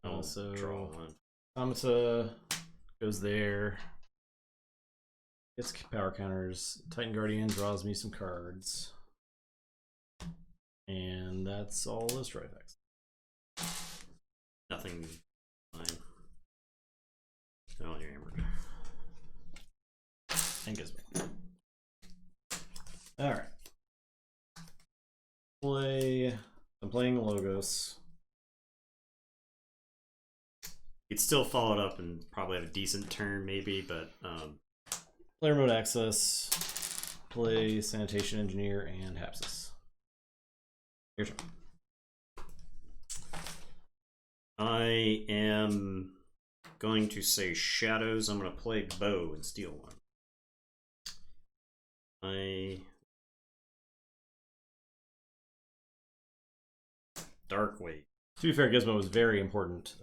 I'll Also draw 1. Amata goes there. Gets power counters. Titan Guardian draws me some cards. And that's all those destroy effects. Nothing. Fine. Oh, you're hammered. And Gizmo. Alright. I'm playing Logos. You'd still follow it up and probably have a decent turn, maybe, but Play Remote Access. Play Sanitation Engineer and Hapsis. Your turn. I am going to say Shadows. I'm going to play Bow and steal one. Darkwave. To be fair, Gizmo was very important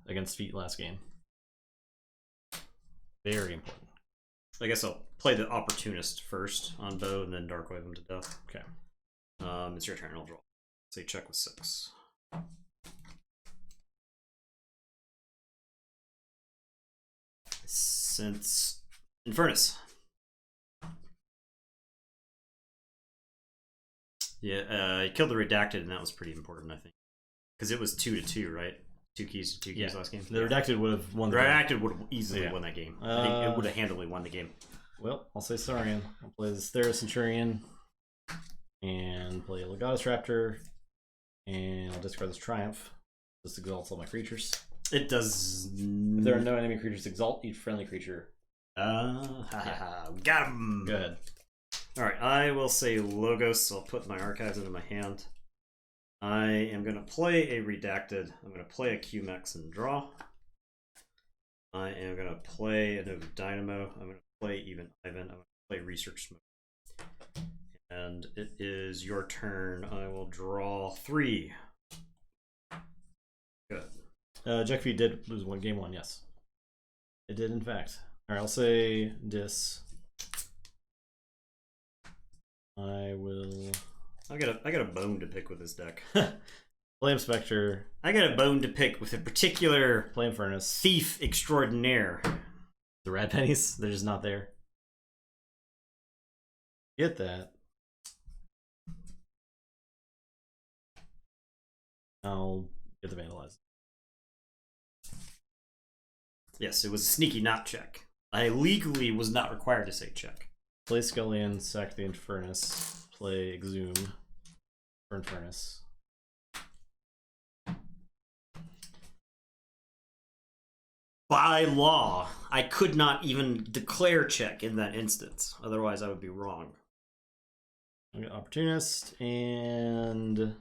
against Feet last game. Very important. I guess I'll play the Opportunist first on Bow and then Darkwave him to death. Okay. It's your turn. I'll draw. Say check with 6. Since Infernus. Yeah, I killed the Redacted, and that was pretty important, I think. Because it was 2-2, right? 2 keys to 2 keys last game. The Redacted would have won the the game. Redacted would have easily won that game. I think it would have handily won the game. Well, I'll say Saurian. I'll play this Theros Centurion. And play a Legatus Raptor. And I'll discard this Triumph. This exalts all my creatures. It does. If there are no enemy creatures, exalt each friendly creature. Got him. Go ahead. Alright, I will say Logos. I'll put my archives into my hand. I am going to play a Redacted. I'm going to play a QMax and draw. I am going to play a Nova Dynamo. I'm going to play Even Ivan. I'm going to play Research Smoke. And it is your turn. I will draw 3. Good. Jekfi did lose game 1, yes. It did, in fact. Alright, I'll say Dis. I got a bone to pick with this deck. Flame Spectre. I got a bone to pick with a particular Flame Furnace. thief extraordinaire. The red pennies, they're just not there. Get that. I'll get the Vandalize. Yes, it was a sneaky not check. I legally was not required to say check. Play Scullion, sack the Infernus. Play Exhume for Infernus. By law, I could not even declare check in that instance. Otherwise, I would be wrong. I got Opportunist and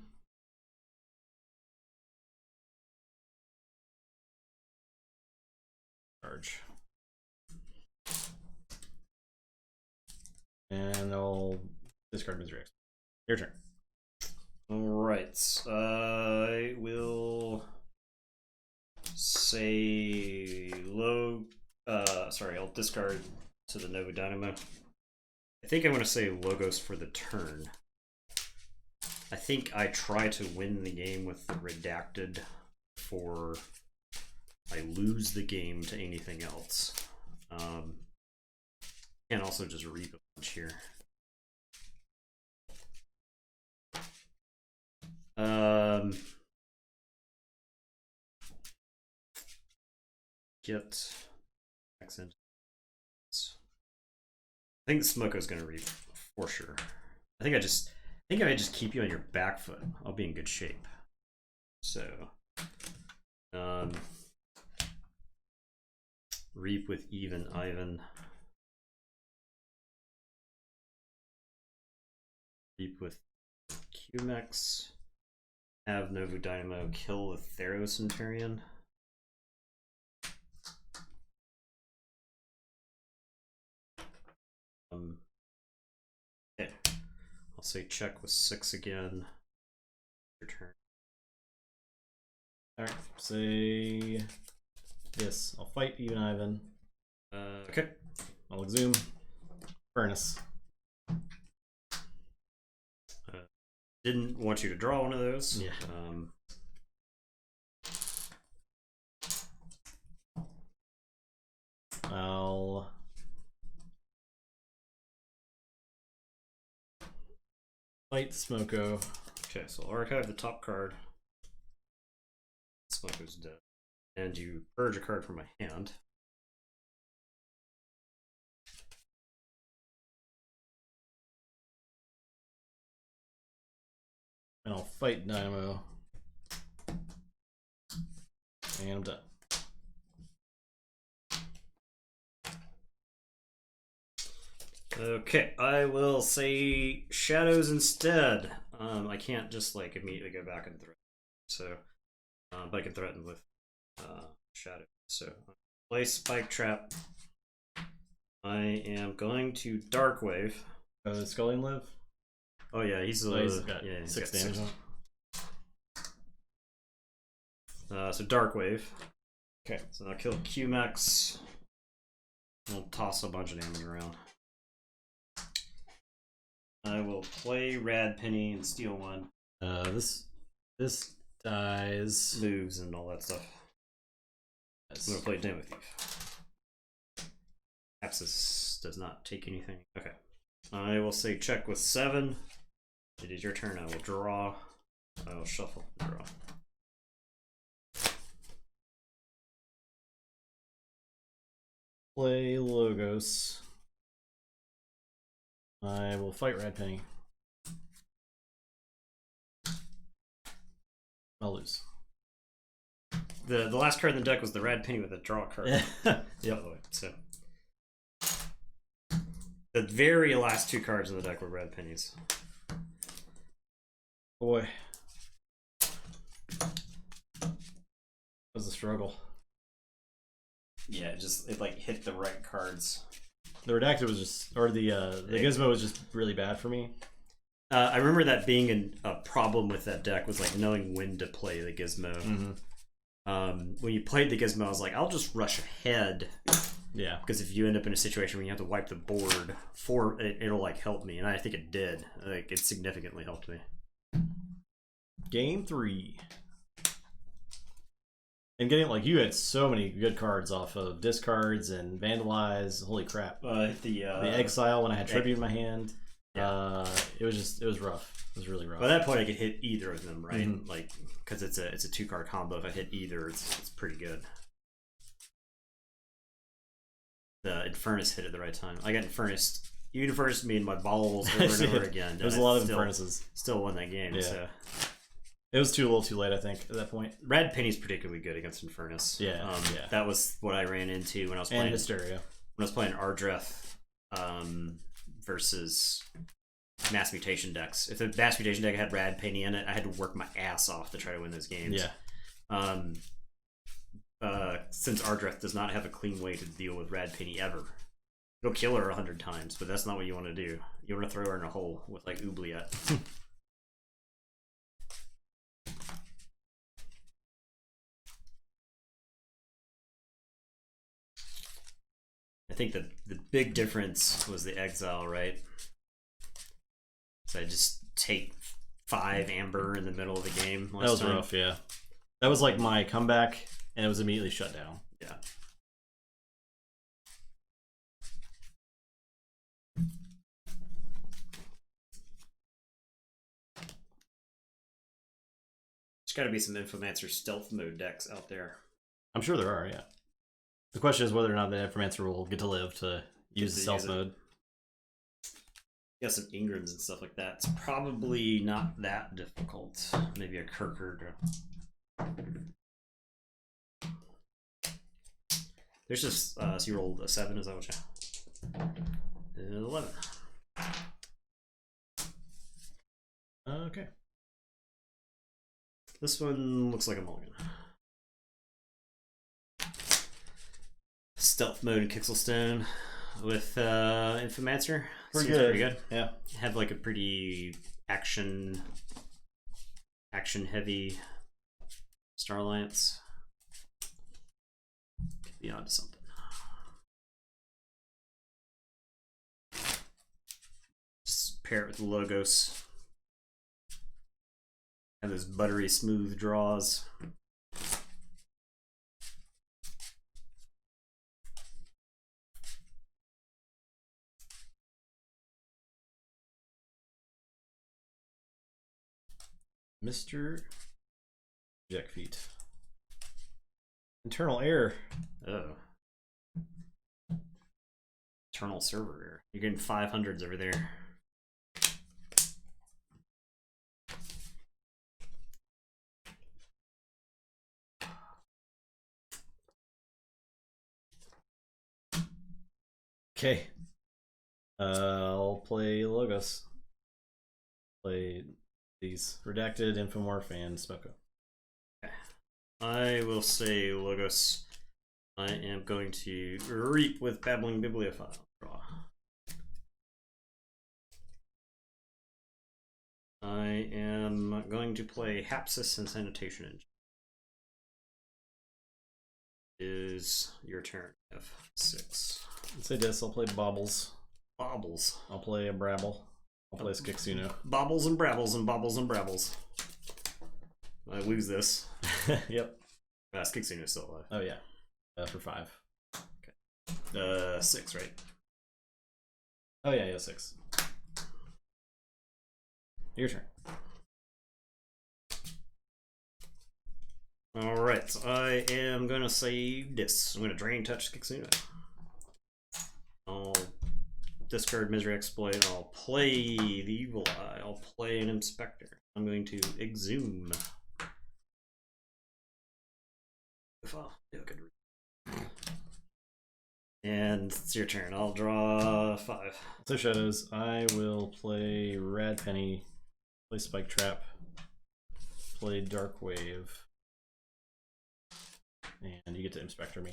charge. And I'll discard Misery X. Your turn. Alright. I will say I'll discard to the Nova Dynamo. I think I'm going to say Logos for the turn. I think I try to win the game with the Redacted before I lose the game to anything else. And also just reap a bunch here. Get accent. I think Smoko's gonna reap for sure. I think if I just keep you on your back foot, I'll be in good shape. So, reap with Even Ivan. Reap with QMax. Have Novu Dynamo kill the Theros Centurion. Okay. I'll say check with 6 again. Your turn. Alright, say yes. I'll fight Even Ivan. Okay. I'll Exhume. Furnace. Didn't want you to draw one of those. Yeah. I'll fight Smoko. Okay, so I'll archive the top card. Smoker's dead. And you purge a card from my hand. And I'll fight Dynamo. And I'm done. Okay, I will say shadows instead. I can't just like immediately go back and threaten. So, but I can threaten with shadow. So, play Spike Trap. I am going to Dark Wave. Does Scullion live? Oh yeah, he's got yeah, he's 6 got damage on. So Dark Wave. Okay. So I'll kill QMax. I'll toss a bunch of damage around. I will play Rad Penny and steal one. This dies. Moves and all that stuff. Yes. I'm gonna play Den with you. Abscess does not take anything. Okay. I will say check with 7. It is your turn. I will draw. I will shuffle and draw. Play Logos. I will fight Red Penny. I'll lose. The last card in the deck was the Rad Penny with a draw card. Yep. So the very last 2 cards in the deck were Rad Pennies. Boy. That was a struggle. Yeah, it like hit the right cards. The redacted was just, or the gizmo was just really bad for me. I remember that being a problem with that deck was like knowing when to play the gizmo. Mm-hmm. When you played the gizmo, I was like, I'll just rush ahead. Yeah. Because if you end up in a situation where you have to wipe the board, it'll like help me, and I think it did. Like it significantly helped me. Game 3. And getting, like, you had so many good cards off of discards and vandalize. Holy crap. The exile when I had tribute in my hand. Yeah. It was rough. It was really rough. By that point, I could hit either of them, right? Mm-hmm. Like, because it's a 2-card combo. If I hit either, it's pretty good. The Infernus hit at the right time. I got Infernus. You Infernus me in my balls over and over again. There's a lot of Infernuses. Still won that game. Yeah. So. It was a little too late, I think, at that point. Rad Penny's particularly good against Infernus. Yeah, That was what I ran into when I was playing. And Hysteria. When I was playing Ardreth versus Mass Mutation decks. If the Mass Mutation deck had Rad Penny in it, I had to work my ass off to try to win those games. Yeah. Since Ardreth does not have a clean way to deal with Rad Penny ever. It'll kill her 100 times, but that's not what you want to do. You want to throw her in a hole with like Oubliette. I think the big difference was the exile, right? So I just take 5 amber in the middle of the game. That was rough, yeah. That was like my comeback, and it was immediately shut down. Yeah. There's got to be some Infomancer stealth mode decks out there. I'm sure there are, yeah. The question is whether or not the Infomancer will get to live to use the stealth mode. You got some Ingrams and stuff like that. It's probably not that difficult. Maybe a Kirkard. There's just so you rolled a 7. Is that what you? 11. Okay. This one looks like a mulligan. Stealth mode in Kixelstone with Infomancer. Pretty good. Yeah. Have like a pretty action heavy Star Alliance. Could be onto something. Just pair it with Logos. Have those buttery smooth draws. Mr. Jack Feet. Internal error. Oh. Internal server error. You're getting 500s over there. Okay. I'll play Logos. Play these Redacted, Infomorph, and Smoko. Okay. I will say Logos. I am going to reap with Babbling Bibliophile. Draw. I am going to play Hapsis and Sanitation Engine. Is your turn. F6. Say this, I'll play Bobbles. Bobbles. I'll play a Brabble. I'll play Skixuno. Bobbles and Brabbles and Bobbles and Brabbles. I lose this. Yep. Skixuno's still alive. Oh, yeah. For 5. Okay. 6, right? Oh, yeah, 6. Your turn. Alright, so I am gonna say this. I'm gonna Drain Touch Skixuno. I'll discard Misery Exploit. I'll play the Evil Eye. I'll play an Inspector. I'm going to Exhume. And it's your turn. I'll draw 5. So Shadows, I will play Rad Penny, play Spike Trap, play Dark Wave, and you get to Inspector me.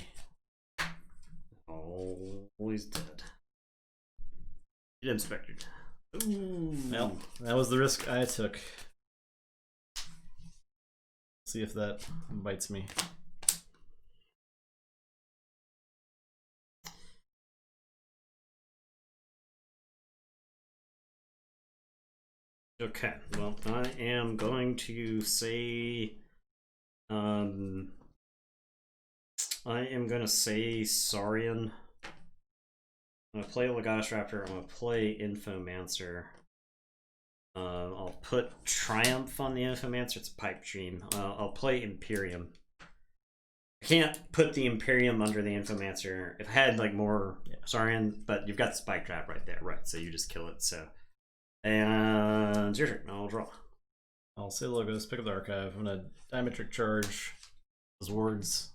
Oh, he's dead. Get inspected. Ooh. Well, that was the risk I took. See if that bites me. Okay, well, I am going to say, I am going to say Saurian. I'm going to play Lagash Raptor. I'm going to play Infomancer. I'll put Triumph on the Infomancer. It's a pipe dream. I'll play Imperium. I can't put the Imperium under the Infomancer. If I had like more Saurian, but you've got Spike Trap right there, right? So you just kill it. So, and it's your turn. I'll draw. I'll say Logos, pick up the archive. I'm gonna Diametric Charge those wards.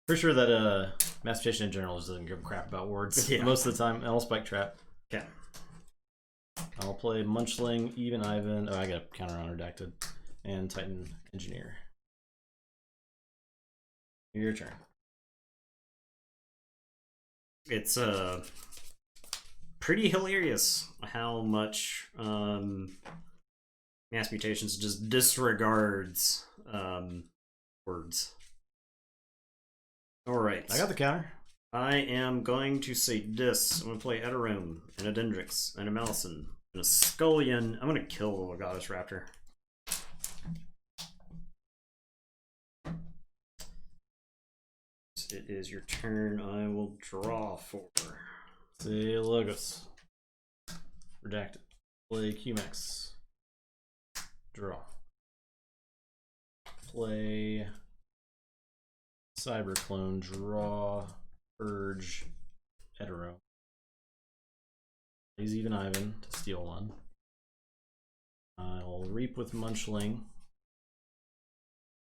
Pretty sure that Mastication in general just doesn't give a crap about wards most of the time. And I'll Spike Trap. Okay. I'll play Munchling, Even Ivan. Oh, I got counter on Redacted. And Titan Engineer. Your turn. It's pretty hilarious how much Mass Mutations just disregards words. Alright. I got the counter. I am going to say this. I'm going to play Eterome, and a Dendrix, and a Malison, and a Scullion. I'm going to kill the Goddess Raptor. It is your turn. I will draw 4. Say Logos. Redacted. Play QMax. Draw. Play Cyberclone. Draw. Urge. Hetero. Plays Even Ivan to steal 1. I'll Reap with Munchling.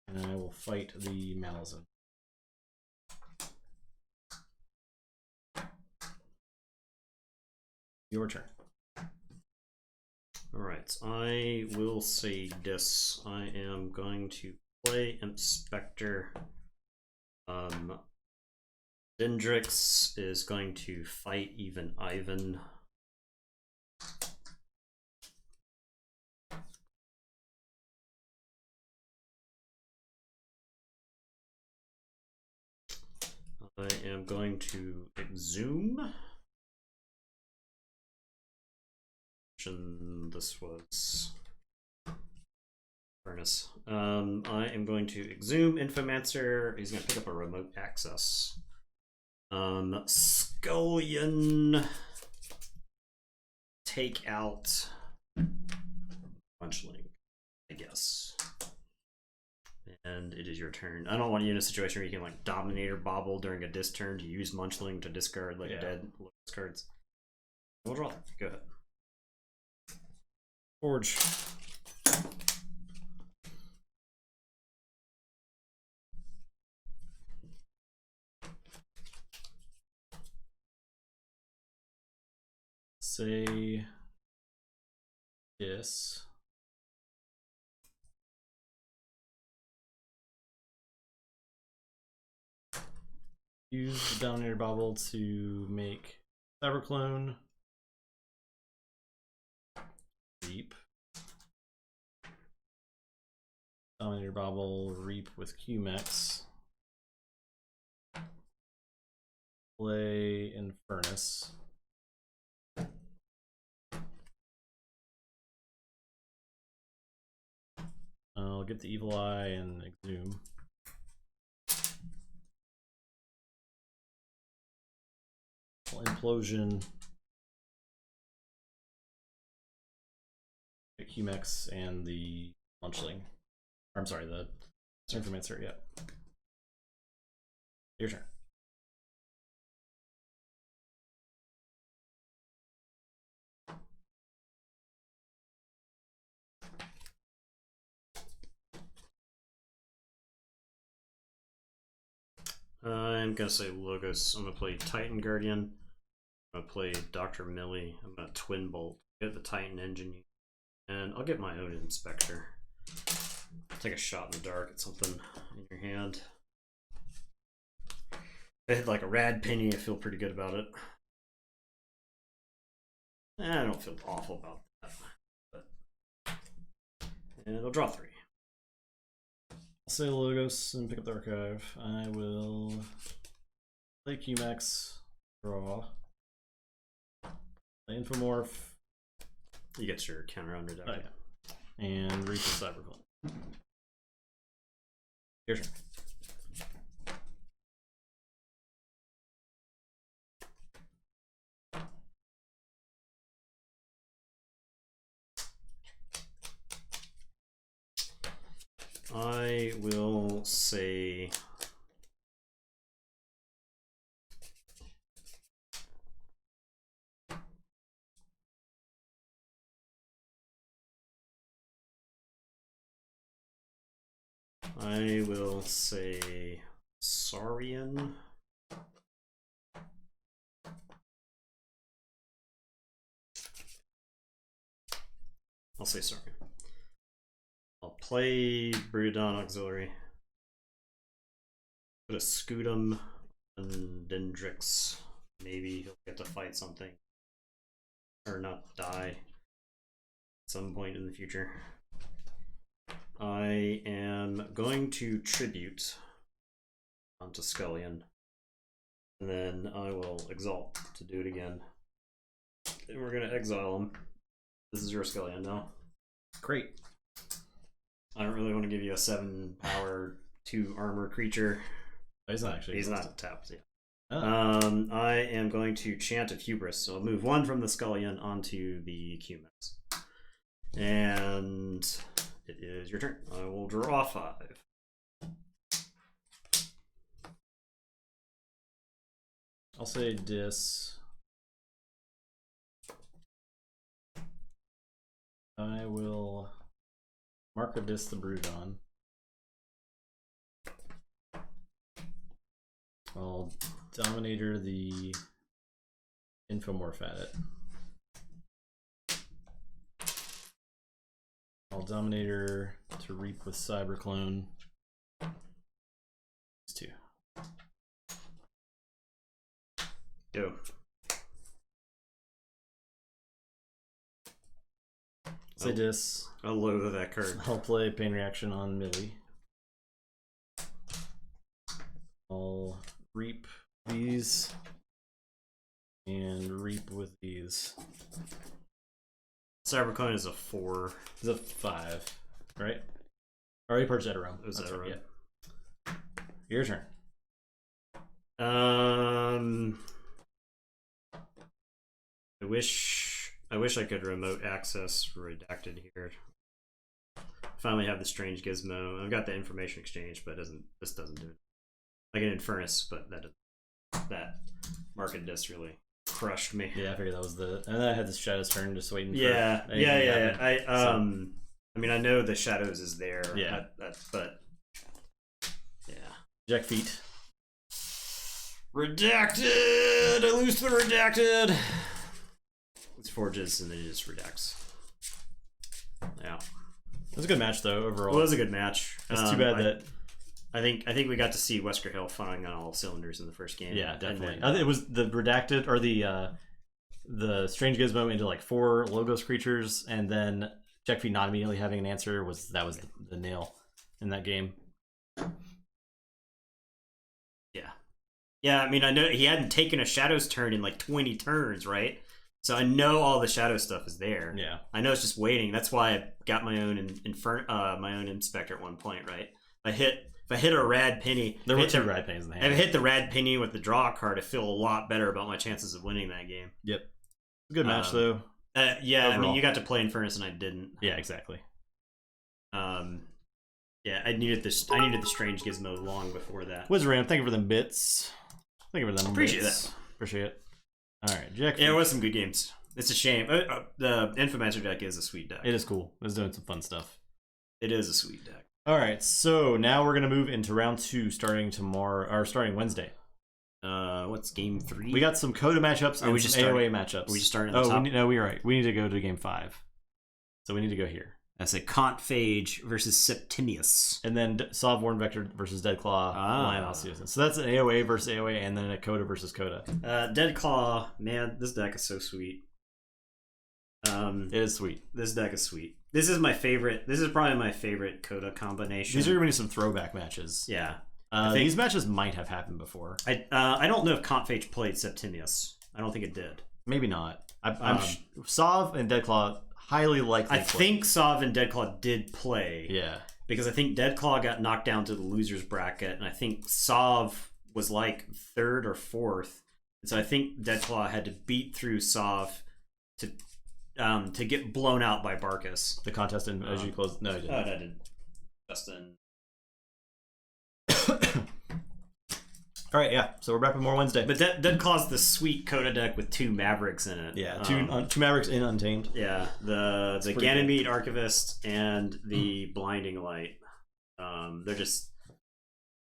And I will fight the Malazan. Your turn. Alright, I will say this. I am going to play Inspector. Dendrix is going to fight Even Ivan. I am going to Exhume. This was Furnace. I am going to Exhume Infomancer. He's going to pick up a remote access. Scullion. Take out Munchling. I guess. And it is your turn. I don't want you in a situation where you can like Dominator Bobble during a disc turn to use Munchling to discard like dead Locust cards. We'll draw. Go ahead. Forge. Say this. Use the Dominator Bobble to make Cyberclone. Reap. Dominator Bobble, Reap with QMX. Play Infernus. I'll get the Evil Eye and Exhume. Implosion. QMX and the Munchling. I'm sorry, the Synchromancer, yeah. Your turn. I'm gonna say Logos. I'm gonna play Titan Guardian. I'm gonna play Dr. Millie. I'm gonna Twin Bolt. Get the Titan Engine. And I'll get my own Inspector. Take a shot in the dark at something in your hand. If I hit like a Rad Penny, I feel pretty good about it. I don't feel awful about that. But... And I'll draw 3. I'll say Logos and pick up the archive. I will play QMax, draw, play Infomorph. You get your counter under deck. Oh, yeah. And Reap the Cyberclone. Your turn. I will say Saurian. I'll say Saurian. I'll play Brudon Auxiliary. Put a Scudum and Dendrix. Maybe he'll get to fight something. Or not die at some point in the future. I am going to Tribute onto Scullion. And then I will Exalt to do it again. And we're going to exile him. This is your Scullion now. Great. I don't really want to give you a 7 power, 2 armor creature. He's not actually. He's not tapped yet. Oh. I am going to Chant of Hubris, so I'll move 1 from the Scullion onto the QMX. And it is your turn. I will draw 5. I'll say Dis. I will mark a Dis the Brudon. I'll Dominator the Infomorph at it. I'll Dominator to Reap with Cyberclone. These 2. Go. Say Dis. I'll loathe that card. I'll play Pain Reaction on Millie. I'll Reap these and Reap with these. Cyberclone is a 4. It's a 5, right? Already purchased Eterum. It was Eterum. Yeah. Your turn. I wish I could remote access Redacted here. finally have the strange gizmo. I've got the information exchange, but this doesn't do it. Like an Infernus, but that market disc really crushed me. Yeah, I figured that was the. And then I had the Shadows turn, just waiting. Yeah, for yeah. I mean, I know the Shadows is there. Yeah, but yeah. Jack feet. Redacted. I lose the redacted. It's forges and then it just redacts. Yeah, It was a good match though overall. It was a good match. It's too bad that. I think we got to see Wesker Hill firing on all cylinders in the first game. Yeah, definitely. Then, it was the redacted or the strange gizmo into like 4 logos creatures, and then Jack feet not immediately having an answer was the nail in that game. Yeah, I mean, I know he hadn't taken a Shadows turn in like 20 turns, right? So I know all the Shadow stuff is there. Yeah, I know it's just waiting. That's why I got my own my own Inspector at one point, right? If I hit a Rad Penny, there were 2 Rad Pennies in the hand. If I hit the Rad Penny with the draw card, I feel a lot better about my chances of winning that game. Yep, good match though. Yeah, overall. I mean, you got to play Infernus and I didn't. Yeah, exactly. Yeah, I needed the strange gizmo long before that. Wizard, thank you for them bits. Thank you for them. Appreciate bits. that. Appreciate it. All right, Jack. Yeah, it was some good games. It's a shame. The Infomancer deck is a sweet deck. It is cool. It's doing some fun stuff. It is a sweet deck. All right, so now we're gonna move into round 2, starting Wednesday. What's game 3? We got some Coda matchups and some AOA matchups. We just started at the top? We're right. We need to go to game 5. So we need to go here. That's a Phage versus Septimius. And then Sovborn Vector versus Deadclaw. Lion Osseous. So that's an AOA versus AOA, and then a Coda versus Coda. Deadclaw, man, this deck is so sweet. It is sweet. This deck is sweet. This is my favorite. This is probably my favorite Coda combination. These are going to be some throwback matches. Yeah. These matches might have happened before. I don't know if Phage played Septimius. I don't think it did. Maybe not. Sov and Deadclaw highly likely. I think Sov and Deadclaw did play. Yeah. Because I think Deadclaw got knocked down to the losers bracket, and I think Sov was like 3rd or 4th. And so I think Deadclaw had to beat through Sov to get blown out by Barkus. The contest in as you close. No, I didn't. Oh, no, I didn't. Justin. All right, yeah. So we're back with more Wednesday. But Deadclaw's the sweet Coda deck with 2 Mavericks in it. Yeah, two Mavericks in Untamed. Yeah, the Ganymede cool. Archivist and the Blinding Light. They're just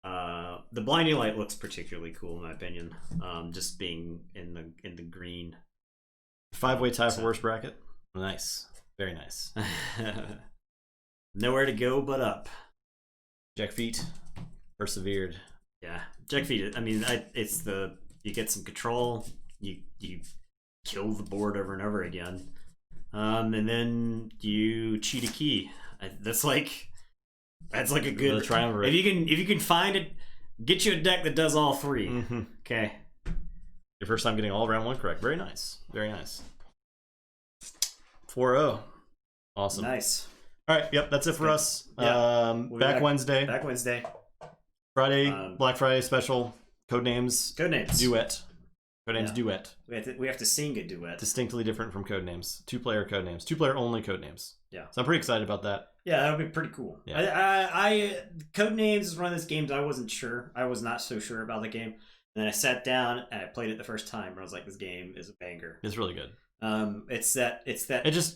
the Blinding Light looks particularly cool in my opinion. Just being in the green. 5-way tie for worst bracket. Nice, very nice. Nowhere to go but up. Jack feet persevered. Yeah, Jack feet. I mean, you get some control. You kill the board over and over again, and then you cheat a key. That's like a good triumvirate. If you can find it, get you a deck that does all 3. Mm-hmm. Okay. Your first time getting all round 1 correct. Very nice. Very nice. 4-0. Awesome. Nice. All right. Yep. That's it for us. Yeah. We'll back Wednesday. Back Wednesday. Friday. Black Friday special. Codenames. Duet. Codenames duet. We have to sing a duet. Distinctly different from Codenames. 2-player Codenames. 2-player only Codenames. Yeah. So I'm pretty excited about that. Yeah, that would be pretty cool. Yeah. I Codenames is one of those games I wasn't sure. I was not so sure about the game. And then I sat down and I played it the first time and I was like, this game is a banger. It's really good. It's that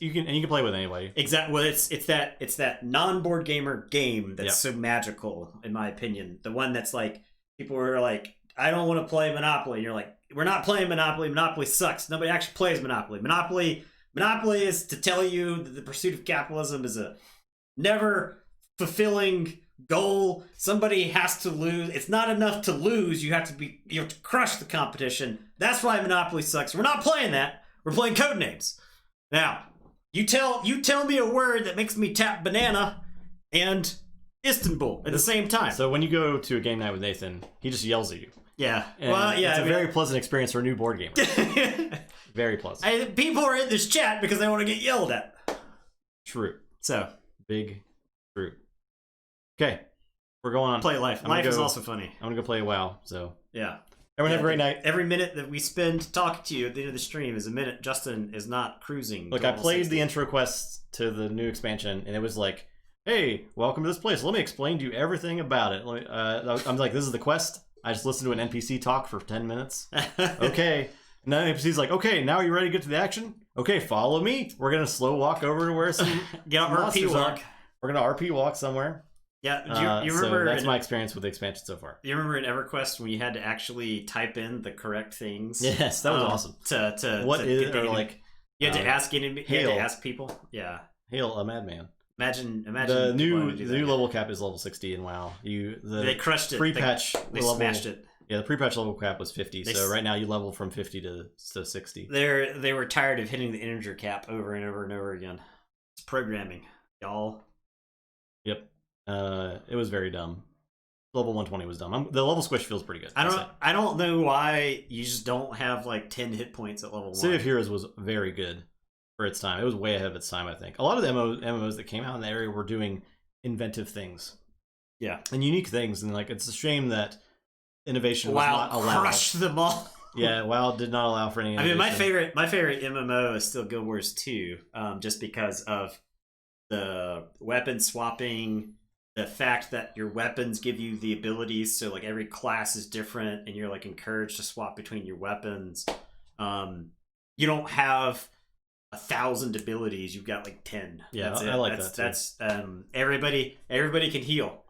you can play with anybody. Exactly. Well, it's that non-board gamer game that's so magical in my opinion. The one that's like people were like, I don't want to play Monopoly. And you're like, we're not playing Monopoly. Monopoly sucks. Nobody actually plays Monopoly. Monopoly is to tell you that the pursuit of capitalism is a never fulfilling goal. Somebody has to lose. It's not enough to lose. You have to crush the competition. That's why Monopoly sucks. We're not playing that. We're playing Codenames. Now, you tell me a word that makes me tap banana and Istanbul at the same time. So when you go to a game night with Nathan, he just yells at you. Yeah. And it's a very pleasant experience for a new board gamer. Very pleasant. People are in this chat because they want to get yelled at. True. So. Big true. Okay. We're going on. Play life. Life is also funny. I'm going to go play WoW, so. Yeah. Everyone have a great night. Every minute that we spend talking to you at the end of the stream is a minute Justin is not cruising. Look, I played the intro quest to the new expansion, and it was like hey, welcome to this place. Let me explain to you everything about it. I'm like, this is the quest. I just listened to an NPC talk for 10 minutes. Okay. And then the NPC's like, okay, now you ready to get to the action? Okay, follow me. We're going to slow walk over to where some RP walk. We're going to RP walk somewhere. Yeah, you remember? So that's my experience with the expansion so far. You remember in EverQuest when you had to actually type in the correct things? Yes, that was awesome. You had to ask people. Yeah. Hail a madman. Imagine the new level cap is level 60 in WoW. They crushed it. Pre-patch they smashed it. Yeah, the pre-patch level cap was 50, so right now you level from 50 to 60. They were tired of hitting the integer cap over and over and over again. It's programming, y'all. Yep. It was very dumb. Level 120 was dumb. The level squish feels pretty good. I don't know why you just don't have like 10 hit points at level 1. City of Heroes was very good for its time. It was way ahead of its time, I think. A lot of the MMOs that came out in the area were doing inventive things. Yeah. And unique things, and like it's a shame that innovation was not allowed. Crushed them all. Yeah, WoW did not allow for any innovation. I mean, my favorite MMO is still Guild Wars 2, just because of the weapon swapping, the fact that your weapons give you the abilities, so like every class is different, and you're like encouraged to swap between your weapons. You don't have 1,000 abilities; you've got like 10. Yeah, that's I like that. That's everybody can heal.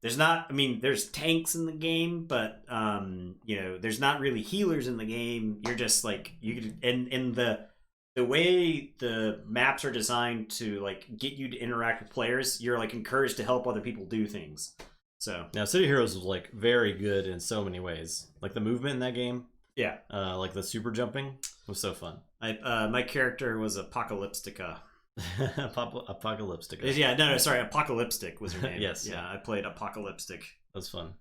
There's tanks in the game, but there's not really healers in the game. You're just like and the way the maps are designed to like get you to interact with players, you're like encouraged to help other people do things. So now City of Heroes was like very good in so many ways. Like the movement in that game. Yeah. Like the super jumping was so fun. My character was Apocalyptica. Apocalyptica. Yeah, no, sorry, Apocalyptic was her name. Yes. Yeah, I played Apocalyptic. That was fun.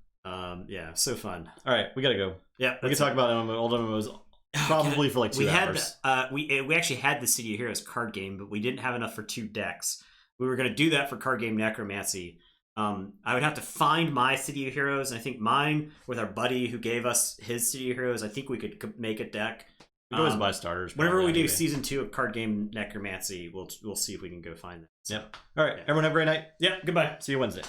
Yeah, so fun. All right, we gotta go. Yeah, we can talk about old MMOs probably for like 2 hours. We actually had the City of Heroes card game, but we didn't have enough for 2 decks. We were gonna do that for card game Necromancy. I would have to find my City of Heroes, and I think mine with our buddy who gave us his City of Heroes. I think we could make a deck. We can always buy starters. Whenever we do season 2 of card game Necromancy, we'll see if we can go find that. So. Yep. All right. Everyone have a great night. Yep. Goodbye. See you Wednesday.